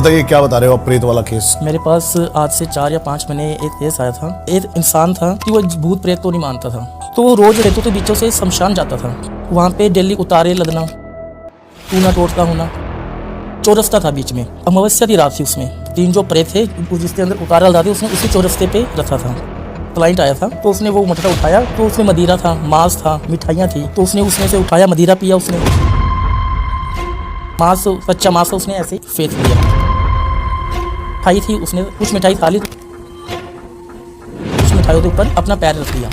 बताइए क्या बता रहे हो आप प्रेत वाला केस? मेरे पास आज से 4 या 5 महीने एक केस आया था। एक इंसान था कि वो भूत प्रेत तो नहीं मानता था, तो वो रोज रेतों के बीचों से शमशान जाता था। वहाँ पे डेली उतारे लगना, टूना टोटका होना, चौरस्ता था बीच में। अमावस्या की रात थी, उसमें 3 जो प्रेत थे जिसके अंदर उतारा डालते उसने उसी चौरस्ते पे रखा था। क्लाइंट आया था तो उसने वो मटका उठाया, तो उसमें मदिरा था, मांस था, मिठाइयाँ थी, तो उसने उसमें से उठाया, मदिरा पिया उसने, मांस कच्चा मांस उसने ऐसे ही फेंक दिया। मिठाई थी, उसने कुछ मिठाई खा ली, कुछ मिठाइयों के ऊपर अपना पैर रख दिया।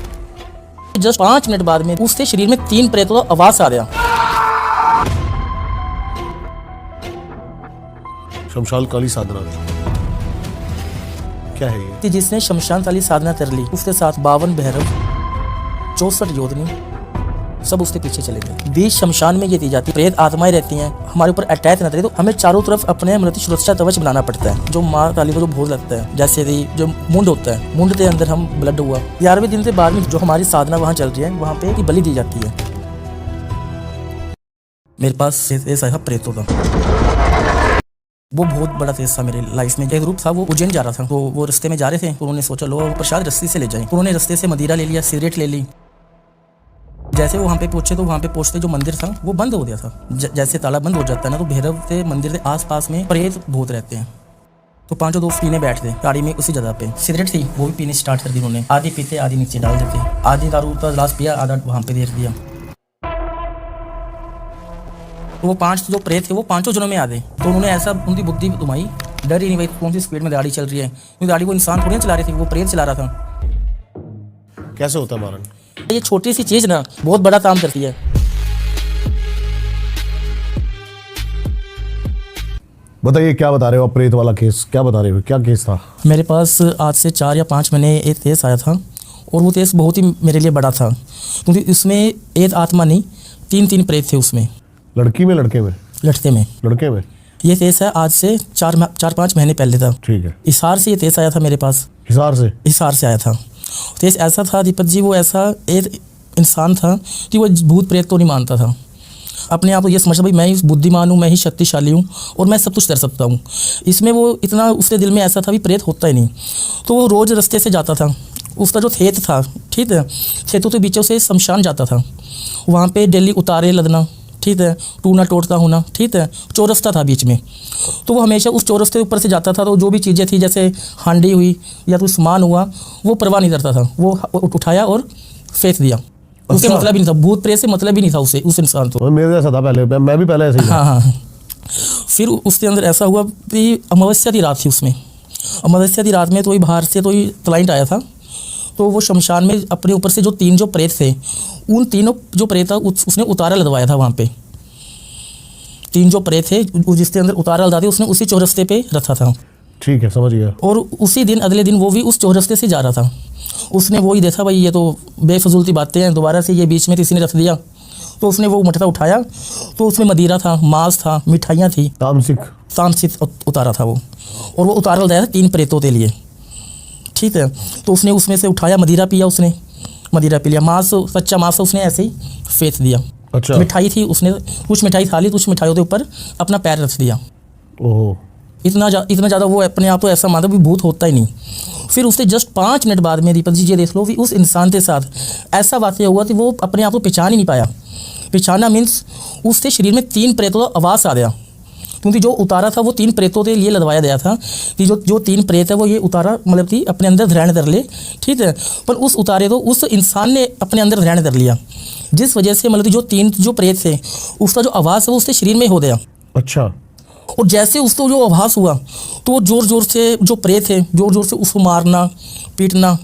जस्ट 5 मिनट बाद में उसके शरीर में 3 प्रेतों का आवाज आ गया। शमशान काली साधना क्या है ये? जिसने शमशान काली साधना कर ली, उसके साथ 52 भैरव, 64 योधनी, सब उसके पीछे चले गए। बीच शमशान में ये दी जाती प्रेत आत्माएं रहती हैं, हमारे ऊपर अटैक न करे तो हमें चारों तरफ अपने मृत्यु सुरक्षा कवच बनाना पड़ता है। जो माँ काली को जो भोग लगता है, जैसे जो मुंड होता है, मुंड के अंदर हम ब्लड हुआ, 11वें दिन से बाद में जो हमारी साधना वहाँ चल रही है, वहाँ पे बलि दी जाती है। मेरे पास ऐसा है प्रेतों का, वो बहुत बड़ा फेस था मेरे लाइफ में। एक ग्रुप था, वो उज्जैन जा रहा था, तो वो रास्ते में जा रहे थे, तो उन्होंने सोचा लो प्रसाद रस्सी से ले जाएं। उन्होंने रास्ते से मदिरा ले लिया, सिगरेट ले ली। जैसे वो वहाँ पे पहुंचे, तो वहाँ पे पहुंचते जो मंदिर था वो बंद हो गया था। जैसे ताला बंद हो जाता है ना, तो भैरव के मंदिर के आसपास में प्रेत बहुत रहते हैं। तो 5 दोस्त पीने बैठते गाड़ी में उसी जगह पे। सिगरेट थी, वो भी पीने स्टार्ट कर दी उन्होंने। आधी पीते, आधी नीचे डाल देते, आधी दारू का गिलास पिया, आधा वहाँ पे दे दिया। तो वो 5 जो प्रेत थे वो 5 जनों में आ गए। तो उन्होंने ऐसा उनकी बुद्धि घुमाई, डर ही नहीं भाई कौन सी स्पीड में गाड़ी चल रही है, क्योंकि गाड़ी को इंसान थोड़ी चला रहे थे, वो प्रेत चला रहा था। कैसे होता है मारण? ये छोटी सी चीज ना बहुत बड़ा काम करती है। बताइए क्या बता रहे हो आप प्रेत वाला केस? क्या बता रहे हो, क्या केस था? मेरे पास आज से 4 या 5 महीने एक केस आया था, और वो केस बहुत ही मेरे लिए बड़ा था, क्योंकि उसमें एक आत्मा नहीं 3 प्रेत थे उसमें। लड़की में लड़के में? लड़के में। लड़के में। ये केस है आज से 4-5 महीने पहले था। ठीक है। हिसार से ये केस आया था मेरे पास। हिसार से आया था। केस ऐसा था दीपक जी, वो ऐसा एक इंसान था कि वो भूत प्रेत तो नहीं मानता था। अपने आप को ये समझता भाई मैं ही बुद्धिमान हूँ, मैं ही शक्तिशाली हूँ और मैं सब कुछ कर सकता हूँ। इसमें वो इतना उसके दिल में ऐसा था भी प्रेत होता ही नहीं। तो वो रोज़ रास्ते से जाता था, उसका जो खेत था, ठीक है, खेतों के बीचों से शमशान जाता था। वहाँ पे डेली उतारे लगना, ठीक है, टूना टोटका होना, ठीक है, चौरस्ता था बीच में। तो वो हमेशा उस चौरस्ते ऊपर से जाता था, तो जो भी चीज़ें थी जैसे हांडी हुई या कोई सामान हुआ, वो परवाह नहीं करता था, वो उठाया और फेंक दिया। उससे मतलब ही नहीं था, भूत प्रेत से मतलब ही नहीं था उसे, उस इंसान को। मेरे जैसा था पहले, मैं भी पहले ऐसे ही था। हाँ। फिर उसके अंदर ऐसा हुआ कि अमावस्या की रात थी उसमें। अमावस्या की रात में कोई बाहर से कोई क्लाइंट आया था, तो वो शमशान में अपने ऊपर से जो 3 जो प्रेत थे, उन तीनों जो प्रेत था उसने उतारा लगवाया था। वहाँ पे 3 जो प्रेत थे जिसके अंदर उतारा लगा दिया, उसने उसी चौरस्ते पे रखा था। ठीक है, समझ गया। और उसी दिन अगले दिन वो भी उस चौरस्ते से जा रहा था। उसने वही देखा भाई ये तो बेफजूल की बातें हैं, दोबारा से ये बीच में किसी ने रख दिया, तो उसने वो मटका उठाया, तो उसमें मदिरा था, मांस था, मिठाइयाँ थी, तामसिक उतारा था वो, और वो उतारा लगाया था 3 प्रेतों के लिए, ठीक है। तो उसने उसमें से उठाया, मदिरा पिया, उसने मदिरा पी लिया, मांस कच्चा मांस उसने ऐसे ही फेंक दिया। अच्छा। मिठाई थी, उसने कुछ मिठाई खा ली, कुछ मिठाइयों के ऊपर अपना पैर रख दिया। ओह, इतना ज़्यादा वो अपने आप को ऐसा मानता भी भूत होता ही नहीं। फिर उससे जस्ट 5 मिनट बाद में दीपक जी ये देख लो कि उस इंसान के साथ ऐसा वाक़या हुआ कि वो अपने आप को पहचान ही नहीं पाया। पहचाना मीन्स उसके शरीर में 3 प्रेतों का आवाज़ आ गया, क्योंकि जो उतारा था वो 3 प्रेतों के लिए लगवाया गया था कि जो 3 प्रेत है वो ये उतारा मतलब कि अपने अंदर धारण कर ले, ठीक है। पर उस उतारे तो उस इंसान ने अपने अंदर धारण कर लिया, जिस वजह से मतलब कि जो 3 जो प्रेत थे उसका जो आवाज़ है वो उसके शरीर में हो गया। अच्छा। और जैसे उसको जो आभास हुआ, तो वो ज़ोर ज़ोर से जो प्रेत थे ज़ोर ज़ोर से उसको मारना पीटना,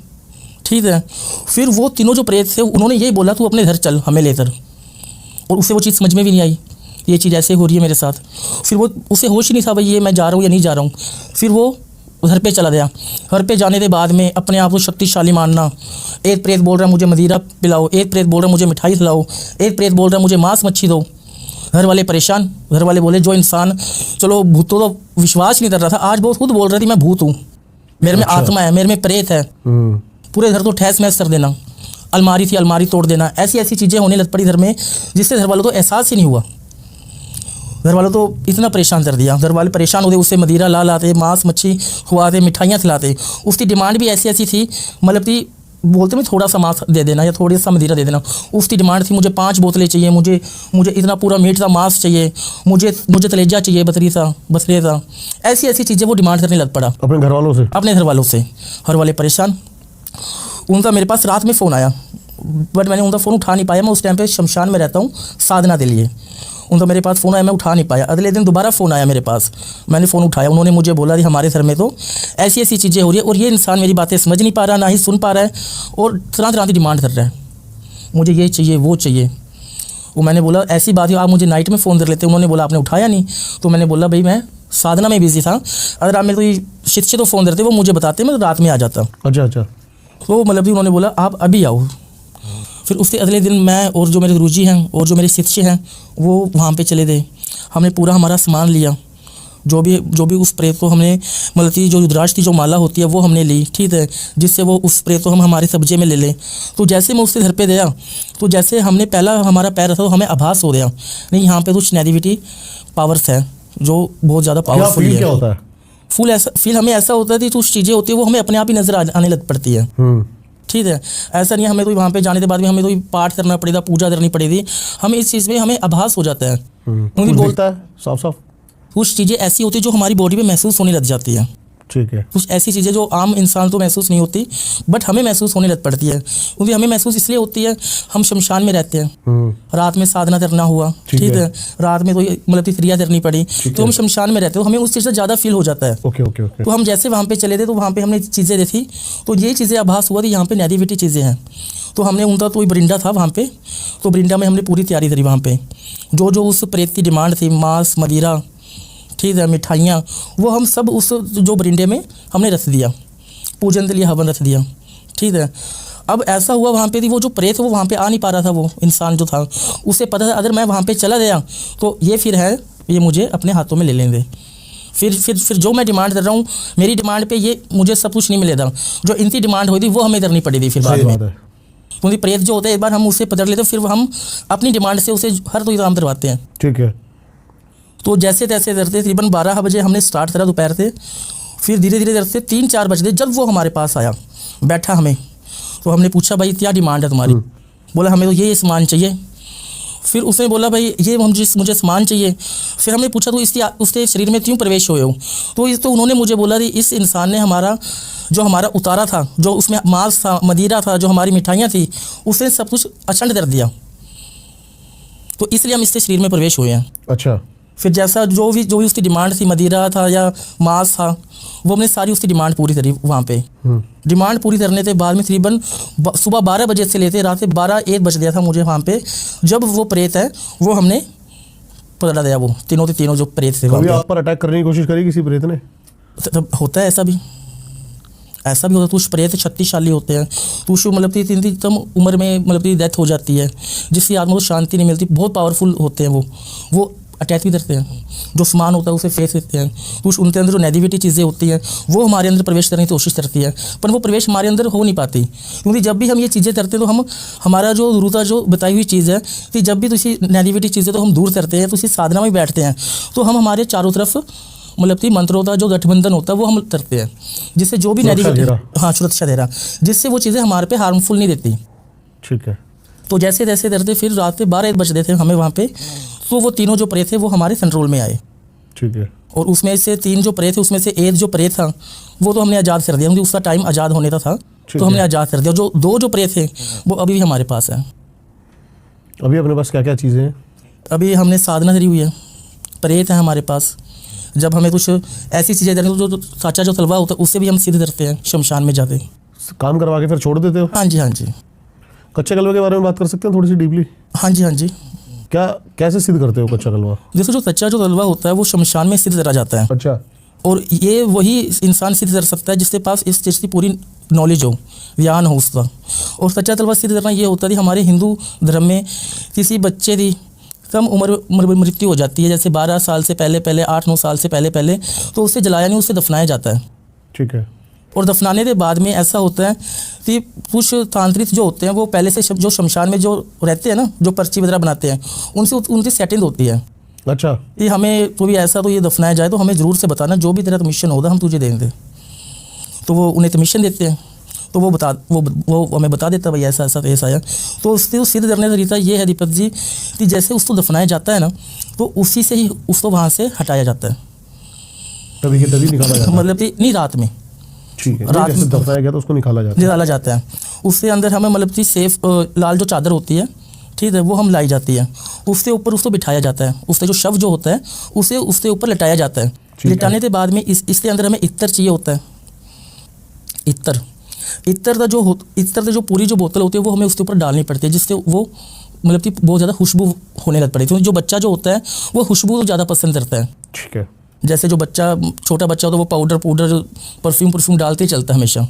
ठीक है। फिर वो तीनों जो प्रेत थे उन्होंने यही बोला तू अपने घर चल हमें लेकर, और उसे वो चीज़ समझ में भी नहीं आई, ये चीज़ ऐसे हो रही है मेरे साथ। फिर वो उसे होश ही नहीं था भाई ये मैं जा रहा हूँ या नहीं जा रहा हूँ। फिर वो घर पे चला गया। घर पे जाने के बाद में अपने आप को शक्तिशाली मानना, एक प्रेत बोल रहा है मुझे मदिरा पिलाओ, एक प्रेत बोल रहा है मुझे मिठाई खिलाओ, एक प्रेत बोल रहा है मुझे मांस मच्छी दो। घर वाले परेशान, घर वाले बोले जो इंसान चलो भूतों तो विश्वास नहीं कर रहा था, आज बहुत खुद बोल रहा थी मैं भूत हूँ, मेरे में आत्मा है, मेरे में प्रेत है। पूरे घर तो ठैस मैस कर देना, अलमारी थी अलमारी तोड़ देना, ऐसी ऐसी चीज़ें होने लग पड़ी घर में, जिससे घर वालों को एहसास ही नहीं हुआ। घर वालों तो इतना परेशान कर दिया, घर वाले परेशान होते, उससे मदिरा ला लाते, मांस मच्छी खुआते, मिठाइयाँ खिलाते। उसकी डिमांड भी ऐसी ऐसी थी, मतलब कि बोलते मैं थोड़ा सा मांस दे देना या थोड़ा सा मदिरा दे देना। उसकी डिमांड थी मुझे 5 बोतलें चाहिए, मुझे इतना पूरा मीट सा मांस चाहिए, मुझे कलेजा चाहिए, बसरे सा, ऐसी ऐसी चीज़ें वो डिमांड करने लग पड़ा अपने घर वालों से। अपने घर वालों से। घर वाले परेशान। उनका मेरे पास रात में फ़ोन आया, बट मैंने उनका फ़ोन उठा नहीं पाया। मैं उस टाइम पे शमशान में रहता हूँ साधना के लिए। उनका मेरे पास फ़ोन आया, मैं उठा नहीं पाया। अगले दिन दोबारा फ़ोन आया मेरे पास, मैंने फ़ोन उठाया। उन्होंने मुझे बोला कि हमारे घर में तो ऐसी ऐसी चीज़ें हो रही है और ये इंसान मेरी बातें समझ नहीं पा रहा, ना ही सुन पा रहा है, और तरह तरह की डिमांड कर रहा है, मुझे ये चाहिए वो चाहिए। वो मैंने बोला ऐसी बात है, आप मुझे नाइट में फ़ोन कर लेते। उन्होंने बोला आपने उठाया नहीं। तो मैंने बोला भाई मैं साधना में बिज़ी था, अगर आप मेरे को शिक्षित तो फ़ोन करते वो मुझे बताते, मैं तो रात में आ जाता। अच्छा। तो मतलब कि उन्होंने बोला आप अभी आओ। फिर उसके अगले दिन मैं और जो मेरे गुरुजी हैं और जो मेरे शिष्य हैं वो वहाँ पे चले गए। हमने पूरा हमारा सामान लिया, जो भी उस प्रेत को हमने, मतलब कि जो रुद्राक्ष की जो माला होती है वो हमने ली, ठीक है, जिससे वो उस प्रेत को हम हमारे कब्जे में ले लें। तो जैसे मैं उसके घर पे गया, तो जैसे हमने पहला हमारा पैर रखा तो हमें आभास हो गया नहीं यहाँ पे कुछ नेगेटिविटी पावर्स है जो बहुत ज़्यादा पावरफुल है। क्या होता है? फील हमें ऐसा होता है कि कुछ चीज़ें होती है वो हमें अपने आप ही नजर आने लग पड़ती है, ठीक है। ऐसा नहीं हमें तो वहाँ पे जाने के बाद भी हमें तो पाठ करना पड़ेगा, पूजा करनी पड़ेगी, हमें इस चीज़ में हमें आभास हो जाता है। कुछ बोलता है साफ। कुछ चीज़ें ऐसी होती है जो हमारी बॉडी में महसूस होने लग जाती है, ठीक है। कुछ ऐसी चीज़ें जो आम इंसान तो महसूस नहीं होती, बट हमें महसूस होने लग पड़ती है। क्योंकि हमें महसूस इसलिए होती है, हम शमशान में रहते हैं, रात में साधना करना हुआ, ठीक है, रात में तो मतलब कि क्रिया करनी पड़ी, तो हम शमशान में रहते हो, हमें उस चीज़ से ज़्यादा फील हो जाता है। ओके। तो हम जैसे वहाँ पे चले थे तो वहाँ पे हमने चीज़ें देखी, तो ये चीज़ें आभास हुआ कि यहाँ पे नेगेटिविटी चीज़ें हैं। तो हमने उनका कोई बरिंडा था वहाँ पे, तो बरिंडा में हमने पूरी तैयारी करी। वहाँ पे जो उस प्रेत की डिमांड थी, मांस मदिरा, ठीक है, मिठाइयाँ, वो हम सब उस जो बरिंडे में हमने रख दिया, पूजन के लिए हवन रख दिया, ठीक है। अब ऐसा हुआ वहाँ पे थी वो जो प्रेत वो वहाँ पे आ नहीं पा रहा था, वो इंसान जो था उसे पता था अगर मैं वहाँ पे चला गया तो ये फिर है ये मुझे अपने हाथों में ले लेंगे। फिर जो मैं डिमांड कर रहा हूँ, मेरी डिमांड पे ये मुझे सब कुछ नहीं मिलेगा, जो इनकी डिमांड हुई थी वो हमें करनी पड़ेगी फिर बाद में। क्योंकि प्रेत जो होता है एक बार हम उसे पकड़ लेते फिर हम अपनी डिमांड से उसे हर कोई काम करवाते हैं, ठीक है। तो जैसे तैसे करते तकरीबन 12 बजे हमने स्टार्ट करा दोपहर से, फिर धीरे धीरे करते 3-4 बजे जब वो हमारे पास आया बैठा हमें, तो हमने पूछा भाई क्या डिमांड है तुम्हारी? बोला हमें तो ये सामान चाहिए। फिर उसने बोला भाई ये मुझे सामान चाहिए। फिर हमने पूछा तो उसके शरीर में क्यों प्रवेश हुए हो? तो उन्होंने मुझे बोला कि इस इंसान ने हमारा उतारा था, जो उसमें मांस था, मदिरा था, जो हमारी मिठाइयाँ थी, उसने सब कुछ अछंड कर दिया, तो इसलिए हम इसके शरीर में प्रवेश हुए हैं। अच्छा। फिर जैसा जो भी उसकी डिमांड थी, मदिरा था या मांस था, वो हमने सारी उसकी डिमांड पूरी करी वहाँ पे। डिमांड पूरी करने के बाद में तकरीबन सुबह 12 बजे से लेते रात 12-1 बज गया था मुझे वहाँ पे, जब वो प्रेत है वो हमने पकड़ा दिया। वो तीनों जो प्रेत थे। कभी आप पर अटैक करने की कोशिश करी किसी प्रेत ने? होता है ऐसा भी होता है। कुछ प्रेत शक्तिशाली होते हैं, कुछ मतलब कि इतनी कम उम्र में मतलब कि डेथ हो जाती है, जिसकी आत्मा को शांति नहीं मिलती, बहुत पावरफुल होते हैं वो अटैक भी करते हैं। जो सामान होता है उसे फेस करते हैं। कुछ उनके अंदर जो नेगेटिविटी चीज़ें होती हैं वो हमारे अंदर प्रवेश करने की कोशिश करती है, पर वो प्रवेश हमारे अंदर हो नहीं पाती। क्योंकि जब भी हम ये चीज़ें करते हैं तो हमारा जो गुरुता जो बताई हुई चीज़ है कि जब भी किसी नेगेटिविटी चीज़ें तो हम दूर करते हैं, तो इसी साधना में बैठते हैं, तो हम हमारे चारों तरफ मतलब कि मंत्रों का जो गठबंधन होता है वो हम करते हैं, जिससे जो भी नेगेटिविटी, हाँ, सुरक्षा दे रहा, जिससे वो चीज़ें हमारे पे हार्मफुल नहीं देती, ठीक है। तो जैसे तैसे करते फिर रात के 12-1 बज रहे थे हमें वहाँ पे, तो वो तीनों जो प्रेत थे वो हमारे कंट्रोल में आए, ठीक है। और उसमें से 3 जो प्रेत थे उसमें से एक जो प्रेत था वो तो हमने आज़ाद कर दिया, क्योंकि उसका टाइम आज़ाद होने का था, तो हमने आज़ाद कर दिया। जो 2 जो प्रेत थे वो अभी भी हमारे पास है। अभी अपने पास क्या क्या चीज़ें हैं? अभी हमने साधना करी हुई है, प्रेत है हमारे पास। जब हमें कुछ ऐसी चीज़ें करनी तो जो साचा जो तलवा होता है उससे भी हम सिद्ध करते हैं शमशान में जाते। काम करवा के फिर छोड़ देते हो? हाँ जी। कच्चे कलवे के बारे में बात कर सकते हैं थोड़ी सी डीपली? हाँ जी। क्या कैसे सिद्ध करते हो कच्चा कलवा? जैसे जो कच्चा जो तलवा होता है वो शमशान में सिद्ध करा जाता है। अच्छा। और ये वही इंसान सिद्ध कर सकता है जिसके पास इस चीज़ की पूरी नॉलेज हो, ज्ञान हो उसका। और सच्चा तलवा सिद्ध करना ये होता है कि हमारे हिंदू धर्म में किसी बच्चे की कम उम्र मृत्यु हो जाती है, जैसे 12 साल से पहले 8-9 साल से पहले, तो उसे जलाया नहीं, उसे दफनाया जाता है, ठीक है। और दफनाने के बाद में ऐसा होता है कि कुछ तांत्रिक जो होते हैं वो पहले से जो शमशान में जो रहते हैं ना, जो पर्ची वगैरह बनाते हैं, उनसे उनकी सेटिंग होती है, अच्छा, ये हमें तो भी ऐसा तो ये दफनाया जाए तो हमें ज़रूर से बताना, जो भी तेरा मिशन होगा हम तुझे देंगे। तो वो उन्हें मिशन देते हैं, तो वो हमें बता देता है भाई ऐसा ऐसा केस आया। तो उससे वो सिद्ध करने का तरीका ये है दीपक जी कि जैसे उसको दफनाया जाता है ना, तो उसी से ही उसको वहाँ से हटाया जाता है। तभी के तभी निकाला जाता है। मतलब कि नहीं, रात में, ठीक है, रात जैसे में दफनाया गया तो उसको निकाला जाता है। निकाला जाता है। उससे अंदर हमें मतलब कि सेफ लाल जो चादर होती है, ठीक है, वो हम लाई जाती है। उसके ऊपर उसको बिठाया जाता है, उससे जो शव जो होता है उसे उसके ऊपर लटाया जाता है। लिटाने के बाद में इसके अंदर हमें इत्र चाहिए होता है। इत्र का जो पूरी जो बोतल होती है वो हमें उसके ऊपर डालनी पड़ती है, जिससे वो मतलब कि बहुत ज़्यादा खुशबू होने लग पड़े, क्योंकि जो बच्चा जो होता है वो खुशबू ज़्यादा पसंद करता है। ठीक है। जैसे जो छोटा बच्चा होता है वो पाउडर परफ्यूम डालते ही चलता है हमेशा।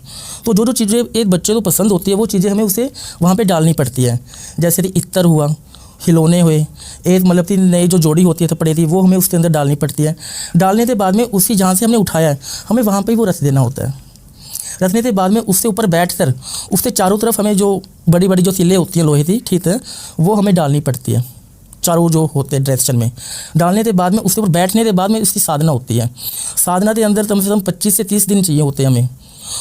तो जो चीज़ें एक बच्चे को पसंद होती है वो चीज़ें हमें उसे वहाँ पे डालनी पड़ती है। जैसे कि इत्र हुआ, खिलौने हुए, एक मतलब कि नई जो जोड़ी होती है कपड़े की वो हमें उसके अंदर डालनी पड़ती है। डालने के बाद में उसी जहाँ से हमने उठाया है हमें वहाँ पर ही वो रख देना होता है। रखने के बाद में उससे ऊपर बैठकर उसके चारों तरफ हमें जो बड़ी बड़ी जो सिले होती हैं लोहे की, ठीक है, वो हमें डालनी पड़ती है चारों जो होते हैं डायरेक्शन में। डालने के बाद में उसके ऊपर बैठने के बाद में उसकी साधना होती है। साधना के अंदर कम से कम 25 से 30 दिन चाहिए होते हैं हमें,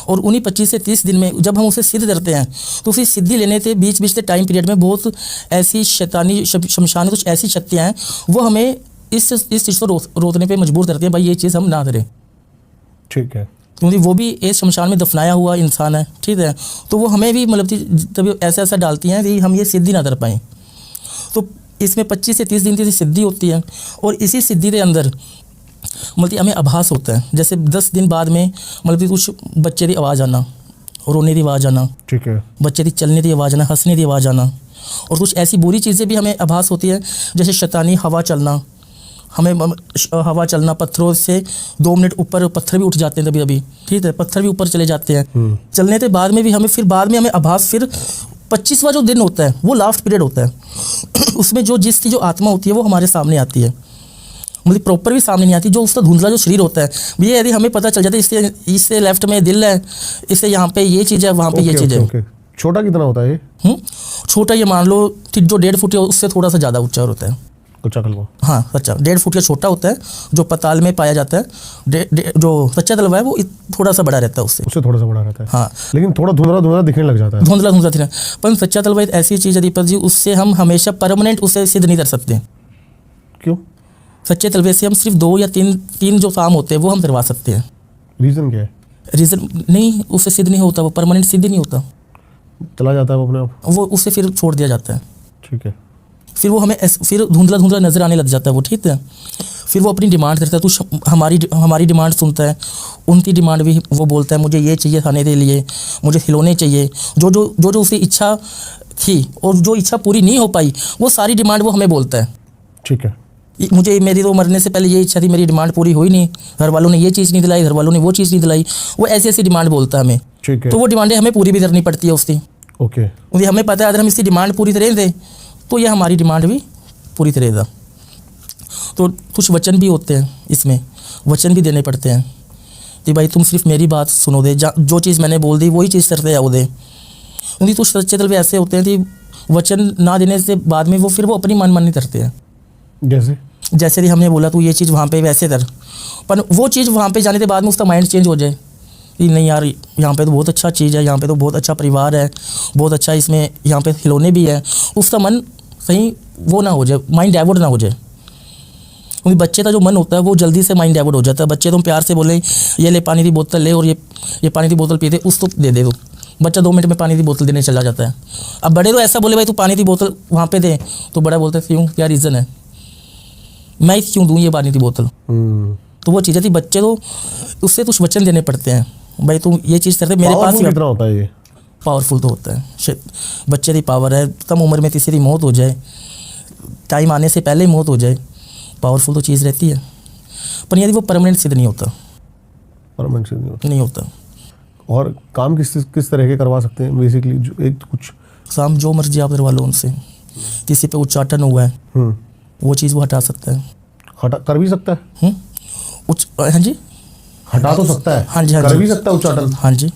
और उन्हीं 25 से 30 दिन में जब हम उसे सिद्ध करते हैं तो उसी सिद्धि लेने के बीच बीच के टाइम पीरियड में बहुत ऐसी शैतानी शमशान कुछ ऐसी शक्तियाँ हैं वो हमें इस चीज़ को रोकने पर मजबूर करती हैं, भाई ये चीज़ हम ना करें। ठीक है। क्योंकि वो भी एक शमशान में दफनाया हुआ इंसान है, ठीक है, तो वो हमें भी मतलब तभी ऐसा डालती हैं कि हम ये सिद्धि ना कर पाएँ। तो इसमें 25 से 30 दिन की सिद्धि होती है, और इसी सिद्धि के अंदर मतलब हमें आभास होता है। जैसे 10 दिन बाद में मतलब कुछ बच्चे की आवाज़ आना, रोने की आवाज़ आना, ठीक है, बच्चे की चलने की आवाज़ आना, हंसने की आवाज़ आना, और कुछ ऐसी बुरी चीज़ें भी हमें आभास होती है, जैसे शैतानी हवा चलना, हमें हवा चलना, पत्थरों से 2 मिनट ऊपर पत्थर भी उठ जाते हैं कभी, ठीक है, पत्थर भी ऊपर चले जाते हैं। चलने के बाद में भी हमें फिर बाद में हमें आभास, फिर 25वां जो दिन होता है वो लास्ट पीरियड होता है। उसमें जिसकी जो आत्मा होती है वो हमारे सामने आती है, मतलब प्रॉपर भी सामने नहीं आती, जो उसका धुंधला जो शरीर होता है ये यदि हमें पता चल जाता है इससे लेफ्ट में दिल है, इससे यहाँ पे ये चीज़ है, वहाँ पे ये चीज़ है। छोटा कितना होता है ये? छोटा ये मान लो कि जो 1.5 फुट है उससे थोड़ा सा ज़्यादा ऊंचा होता है। कच्चा तलवा? हाँ, सच्चा 1.5 फुट का छोटा होता है जो पताल में पाया जाता है। जो सच्चा तलवा है वो थोड़ा सा बड़ा रहता है, उससे थोड़ा सा बड़ा रहता है। हाँ, लेकिन थोड़ा धुंधला दिखने लग जाता है। धुंधला दिखना, पर सच्चा तलवा एक ऐसी चीज़ है दीपक जी, उससे हम हमेशा परमानेंट उसे सिद्ध नहीं कर सकते। क्यों? सच्चे तलवे से हम सिर्फ 2 या 3 जो काम होते हैं वो हम करवा सकते हैं। रीज़न क्या है? रीज़न नहीं, उससे सिद्ध नहीं होता, वो परमानेंट सिद्ध नहीं होता, चला जाता है वो अपने आप, वो उससे फिर छोड़ दिया जाता है। ठीक है। फिर वो हमें फिर धुंधला नज़र आने लग जाता है वो, ठीक है। फिर वो अपनी डिमांड करता है, तू हमारी डिमांड सुनता है, उनकी डिमांड भी वो बोलता है, मुझे ये चाहिए खाने के लिए, मुझे खिलौने चाहिए, जो उसकी इच्छा थी और जो इच्छा पूरी नहीं हो पाई वो सारी डिमांड वो हमें बोलता है। ठीक है। मुझे मेरी तो मरने से पहले ये इच्छा थी, मेरी डिमांड पूरी हुई नहीं, घर वालों ने ये चीज़ नहीं दिलाई, घर वालों ने वो चीज़ नहीं दिलाई, वो ऐसी ऐसी डिमांड बोलता है हमें। ठीक है। तो वो डिमांडें हमें पूरी भी करनी पड़ती है उसकी। ओके। क्योंकि हमें पता है अगर हम इसकी डिमांड पूरी तरह दे तो ये हमारी डिमांड भी पूरी तरह दा। तो कुछ वचन भी होते हैं इसमें, वचन भी देने पड़ते हैं कि भाई तुम सिर्फ मेरी बात सुनो दे, जो चीज़ मैंने बोल दी वही चीज़ करते आओ दे। क्योंकि कुछ सच्चे तलवे ऐसे होते हैं कि वचन ना देने से बाद में वो फिर वो अपनी मनमानी करते हैं। जैसे कि हमने बोला तू ये चीज़ वहाँ पे वैसे कर, पर वो चीज़ वहाँ पे जाने के बाद में उसका माइंड चेंज हो जाए कि नहीं यार यहाँ पे तो बहुत अच्छा चीज़ है, यहाँ पे तो बहुत अच्छा परिवार है, बहुत अच्छा इसमें यहाँ पे खिलौने भी है, उसका मन कहीं वो ना हो जाए, माइंड डाइवर्ट ना हो जाए। क्योंकि बच्चे का जो मन होता है वो जल्दी से माइंड डाइवर्ट हो जाता है। बच्चे तुम प्यार से बोले ये ले पानी की बोतल ले और ये पानी की बोतल पीते, उसको दे दे दो, बच्चा 2 मिनट में पानी की बोतल देने चला जाता है। अब बड़े तो ऐसा बोले भाई तू पानी की बोतल वहाँ पे दे, तो बड़ा बोलता है क्यों, क्या रीज़न है, मैं क्यों दूँ ये पानी की बोतल। तो वो चीज़ें थी, बच्चे तो उससे कुछ वचन देने पड़ते हैं, भाई तुम ये चीज़ करते मेरे पास। कितना होता है ये? पावरफुल तो होता है, बच्चे की पावर है, कम उम्र में किसी की मौत हो जाए, टाइम आने से पहले ही मौत हो जाए, पावरफुल तो चीज़ रहती है। पर यदि वो परमानेंट सिद्ध नहीं होता, परमानेंट सिद्ध नहीं होता। और काम किस तरह के करवा सकते हैं बेसिकली? जो एक कुछ काम जो मर्जी आप करवा लो उनसे, किसी पे उच्चाटन हुआ है वो चीज़ वो हटा सकता है। कर भी सकता है? हाँ जी, हटा तो सकता है। हाँ जी, हाँ कर जी, भी सकता है उच्चाटन। हाँ जी,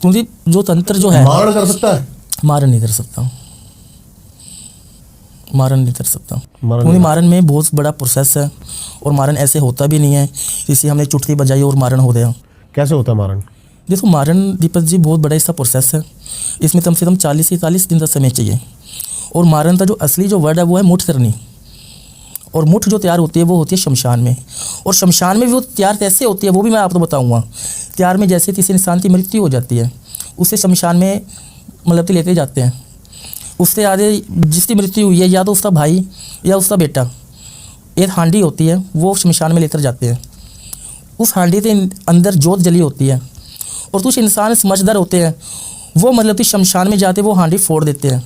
क्योंकि जो तंत्र जो है मारण कर सकता है, मारण नहीं कर सकता, मारन नहीं कर सकता, मारन क्योंकि मारन में बहुत बड़ा प्रोसेस है और मारन ऐसे होता भी नहीं है इसी हमने चुटकी बजाई और मारन हो गया। कैसे होता है मारन? देखो मारन दीपक जी बहुत बड़ा इसका प्रोसेस है, इसमें कम से कम 40 से 41 दिन का समय चाहिए। और मारन का जो असली जो वर्ड है वो है मुठ करनी, और मुठ जो तैयार होती है वो होती है शमशान में। और शमशान में भी वो तैयार कैसे होती है वो भी मैं आपको बताऊंगा। तैयार में जैसे किसी इंसान की मृत्यु हो जाती है उसे शमशान में मतलब कि लेते जाते हैं, उससे आगे जिसकी मृत्यु हुई है या तो उसका भाई या उसका बेटा, एक हांडी होती है वो शमशान में लेकर जाते हैं। उस हांडी के अंदर जोत जली होती है और कुछ इंसान समझदार होते हैं वो मतलब कि शमशान में जाते वो हांडी फोड़ देते हैं,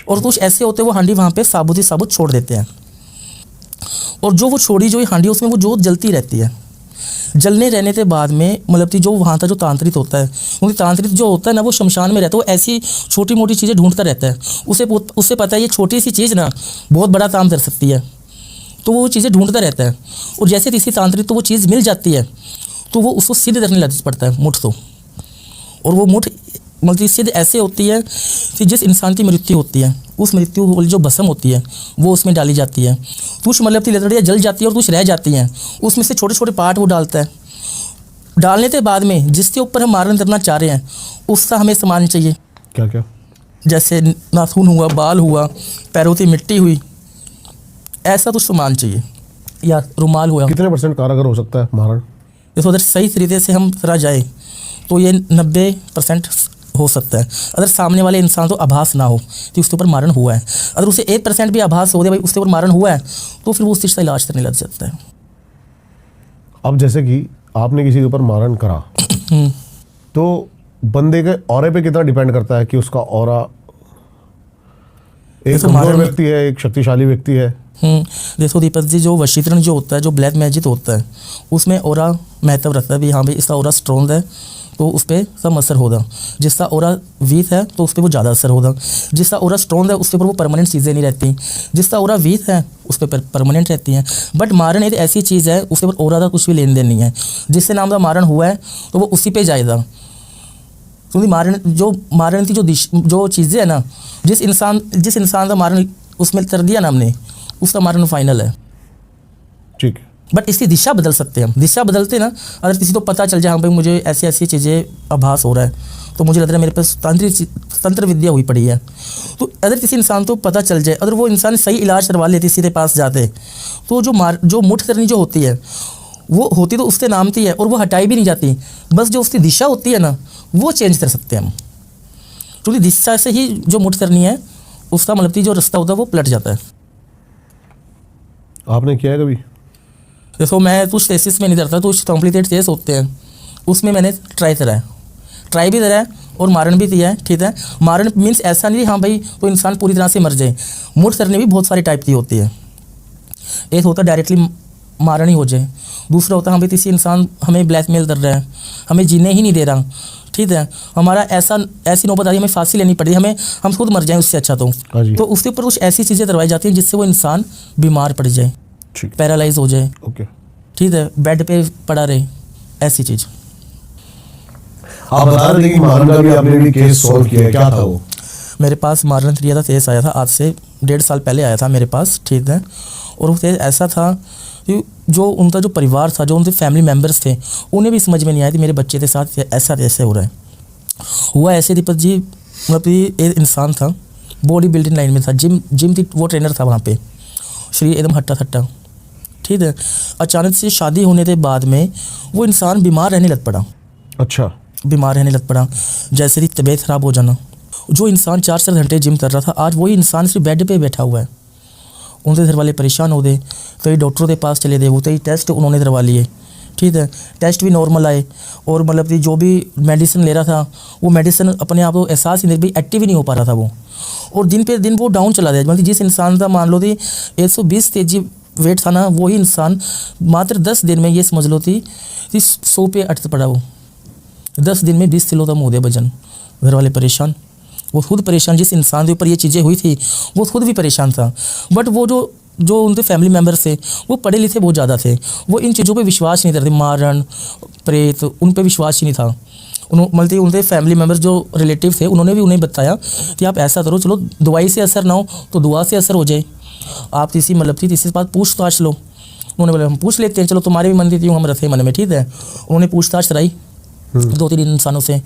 और कुछ ऐसे होते हैं वो हांडी वहाँ पे साबुत ही साबुत छोड़ देते हैं। और जो वो छोड़ी जो हांडी उसमें वो जोत जलती रहती है। जलने रहने के बाद में मतलब कि जो वहाँ का जो तांत्रिक होता है, क्योंकि तांत्रिक जो होता है ना वो शमशान में रहता है, वो ऐसी छोटी मोटी चीज़ें ढूंढता रहता है। उससे पता है ये छोटी सी चीज़ ना बहुत बड़ा काम कर सकती है, तो वो चीज़ें ढूंढता रहता है। और जैसे किसी तांत्रिक तो वो चीज़ मिल जाती है तो वो उसको सिद्ध करने लग पड़ता है मुठ को। और वो मुठ मतलब सिद्ध ऐसे होती है कि जिस इंसान की मृत्यु होती है उस मृत्यु वाली जो भस्म होती है वो उसमें डाली जाती है। कुछ मतलब की लकड़ियाँ जल जाती है और कुछ रह जाती हैं, उसमें से छोटे छोटे पार्ट वो डालता है। डालने के बाद में जिसके ऊपर हम मारन करना चाह रहे हैं उसका हमें सामान चाहिए। क्या क्या? जैसे नाखून हुआ, बाल हुआ, पैरों की मिट्टी हुई, ऐसा कुछ सामान चाहिए, या रुमाल हुआ। कितने % कारगर हो सकता है मारन? देखो अगर सही तरीके से हम करा जाए तो ये 90% हो सकता है। अगर सामने वाले इंसान तो आभास ना हो कि उसके ऊपर मारन हुआ है, अगर उसे 1% भी आभास हो गया भाई उसके ऊपर मारन हुआ है तो फिर वो उस चीज़ का इलाज करने लग जाता है। अब जैसे कि आपने किसी के ऊपर मारन करा तो बंदे के ऑरे पे कितना डिपेंड करता है कि उसका ऑरा एक कमजोर व्यक्ति है, एक शक्तिशाली व्यक्ति है? देखो दीपक जी जो वशीकरण जो होता है, जो ब्लैक मैजिक होता है उसमें ऑरा महत्व रखता है भी हाँ भाई इसका ऑरा स्ट्रॉन्ग है तो उस पर कम असर होगा, जिसका ऑरा वीक है तो उस पर वो ज़्यादा असर होगा, जिसका ऑरा स्ट्रॉन्ग है उसके ऊपर वो परमानेंट चीज़ें नहीं रहती, जिसका ऑरा वीक है उस पर परमानेंट रहती हैं। बट मारन एक ऐसी चीज़ है उसके ऊपर ऑरा का कुछ भी लेन देन नहीं है, जिससे नाम का मारन हुआ है तो वो उसी पे जाएगा। क्योंकि मारन की जो चीज़ें है ना, जिस इंसान का मारन उसमें कर दिया ना हमने उसका मारन फाइनल है। ठीक है। बट इसकी दिशा बदल सकते हैं हम, दिशा बदलते ना अगर किसी को पता चल जाए हाँ भाई मुझे ऐसी ऐसी चीज़ें आभास हो रहा है तो मुझे लग रहा है मेरे पास तंत्र विद्या हुई पड़ी है, तो अगर किसी इंसान को पता चल जाए, अगर वो इंसान सही इलाज करवा लेते सीधे पास जाते तो जो मुठ करनी जो होती है वो होती तो उसके नाम की है और वो हटाई भी नहीं जाती, बस जो उसकी दिशा होती है ना वो चेंज कर सकते हैं हम। क्योंकि दिशा से ही जो मुठ करनी है उसका मतलब कि जो रास्ता होता है वो पलट जाता है। आपने किया है कभी? देखो मैं कुछ टेसिस में नहीं करता, तो कॉम्प्लिकेटेड टेस्ट होते हैं उसमें मैंने ट्राई भी करा है और मारन भी किया है। ठीक है, मारन मीन्स ऐसा नहीं हाँ भाई तो इंसान पूरी तरह से मर जाए, मुठ करने भी बहुत सारी टाइप की होती है। एक होता है डायरेक्टली मारन ही हो जाए, दूसरा होता है हाँ भाई किसी इंसान हमें ब्लैकमेल कर रहा है, हमें जीने ही नहीं दे रहा, ठीक है, हमारा ऐसी नौबत आ रही हमें फांसी लेनी पड़ी, हम खुद मर जाएं उससे अच्छा तो उसके ऊपर कुछ ऐसी चीज़ें करवाई जाती हैं जिससे वो इंसान बीमार पड़ जाए, पैरालाइज हो जाए, ठीक है, बेड पे पड़ा रहे, ऐसी चीज़। आप बता रहे थे कि मारन का भी आपने केस सॉल्व किया है, क्या था वो? मेरे पास मारन क्रिया का केस आया था, आज से 1.5 साल पहले आया था मेरे पास, ठीक है, और वो केस ऐसा था कि जो उनका जो परिवार था, जो उनके फैमिली मेम्बर्स थे, उन्हें भी समझ में नहीं आया कि मेरे बच्चे के साथ ऐसा कैसे हो रहा है। हुआ ऐसे दीपक जी, मतलब एक इंसान था बॉडी बिल्डिंग लाइन में था, जिम की वो ट्रेनर था वहाँ पे, शरीर एकदम हट्टा थट्टा, ठीक है। अचानक से शादी होने के बाद में वो इंसान बीमार रहने लग पड़ा। अच्छा। बीमार रहने लग पड़ा, जैसे कि तबीयत ख़राब हो जाना। जो इंसान 4-4 घंटे जिम कर रहा था, आज वही इंसान सिर्फ बेड पे बैठा हुआ है। उनके घर वाले परेशान हो गए, कई डॉक्टरों के पास चले गए, वो कई टेस्ट उन्होंने करवा लिए, ठीक है, टेस्ट भी नॉर्मल आए, और मतलब कि जो भी मेडिसिन ले रहा था वो मेडिसिन अपने आप को एहसास ही नहीं, भी एक्टिव ही नहीं हो पा रहा था वो, और दिन पे दिन वो डाउन चला गया। मतलब जिस इंसान का मान लो थी 120 kg वेट था ना, वही इंसान मात्र 10 दिन में ये समझ लो थी 100 पे अटक पड़ा। वो 10 दिन में 20 किलो कम हो गया वजन। घर वाले परेशान, वो खुद परेशान, जिस इंसान के ऊपर ये चीज़ें हुई थी वो खुद भी परेशान था। बट वो जो उनके फैमिली मेम्बर्स थे वो पढ़े लिखे बहुत ज़्यादा थे, वो इन चीज़ों पे विश्वास नहीं करते, मारन प्रेत उन पे विश्वास ही नहीं था। मतलब उनके फैमिली मेम्बर्स जो रिलेटिव थे उन्होंने भी उन्हें बताया कि आप ऐसा करो, चलो दवाई से असर ना हो तो दुआ से असर हो जाए। आप तीसरी मतलब थी, तीसरी बात पूछताछ लो। उन्होंने बोला हम पूछ लेते हैं, चलो तुम्हारे भी मन थी, हम रखे मन में, ठीक है। उन्होंने पूछताछ कराई 2-3 इंसानों से।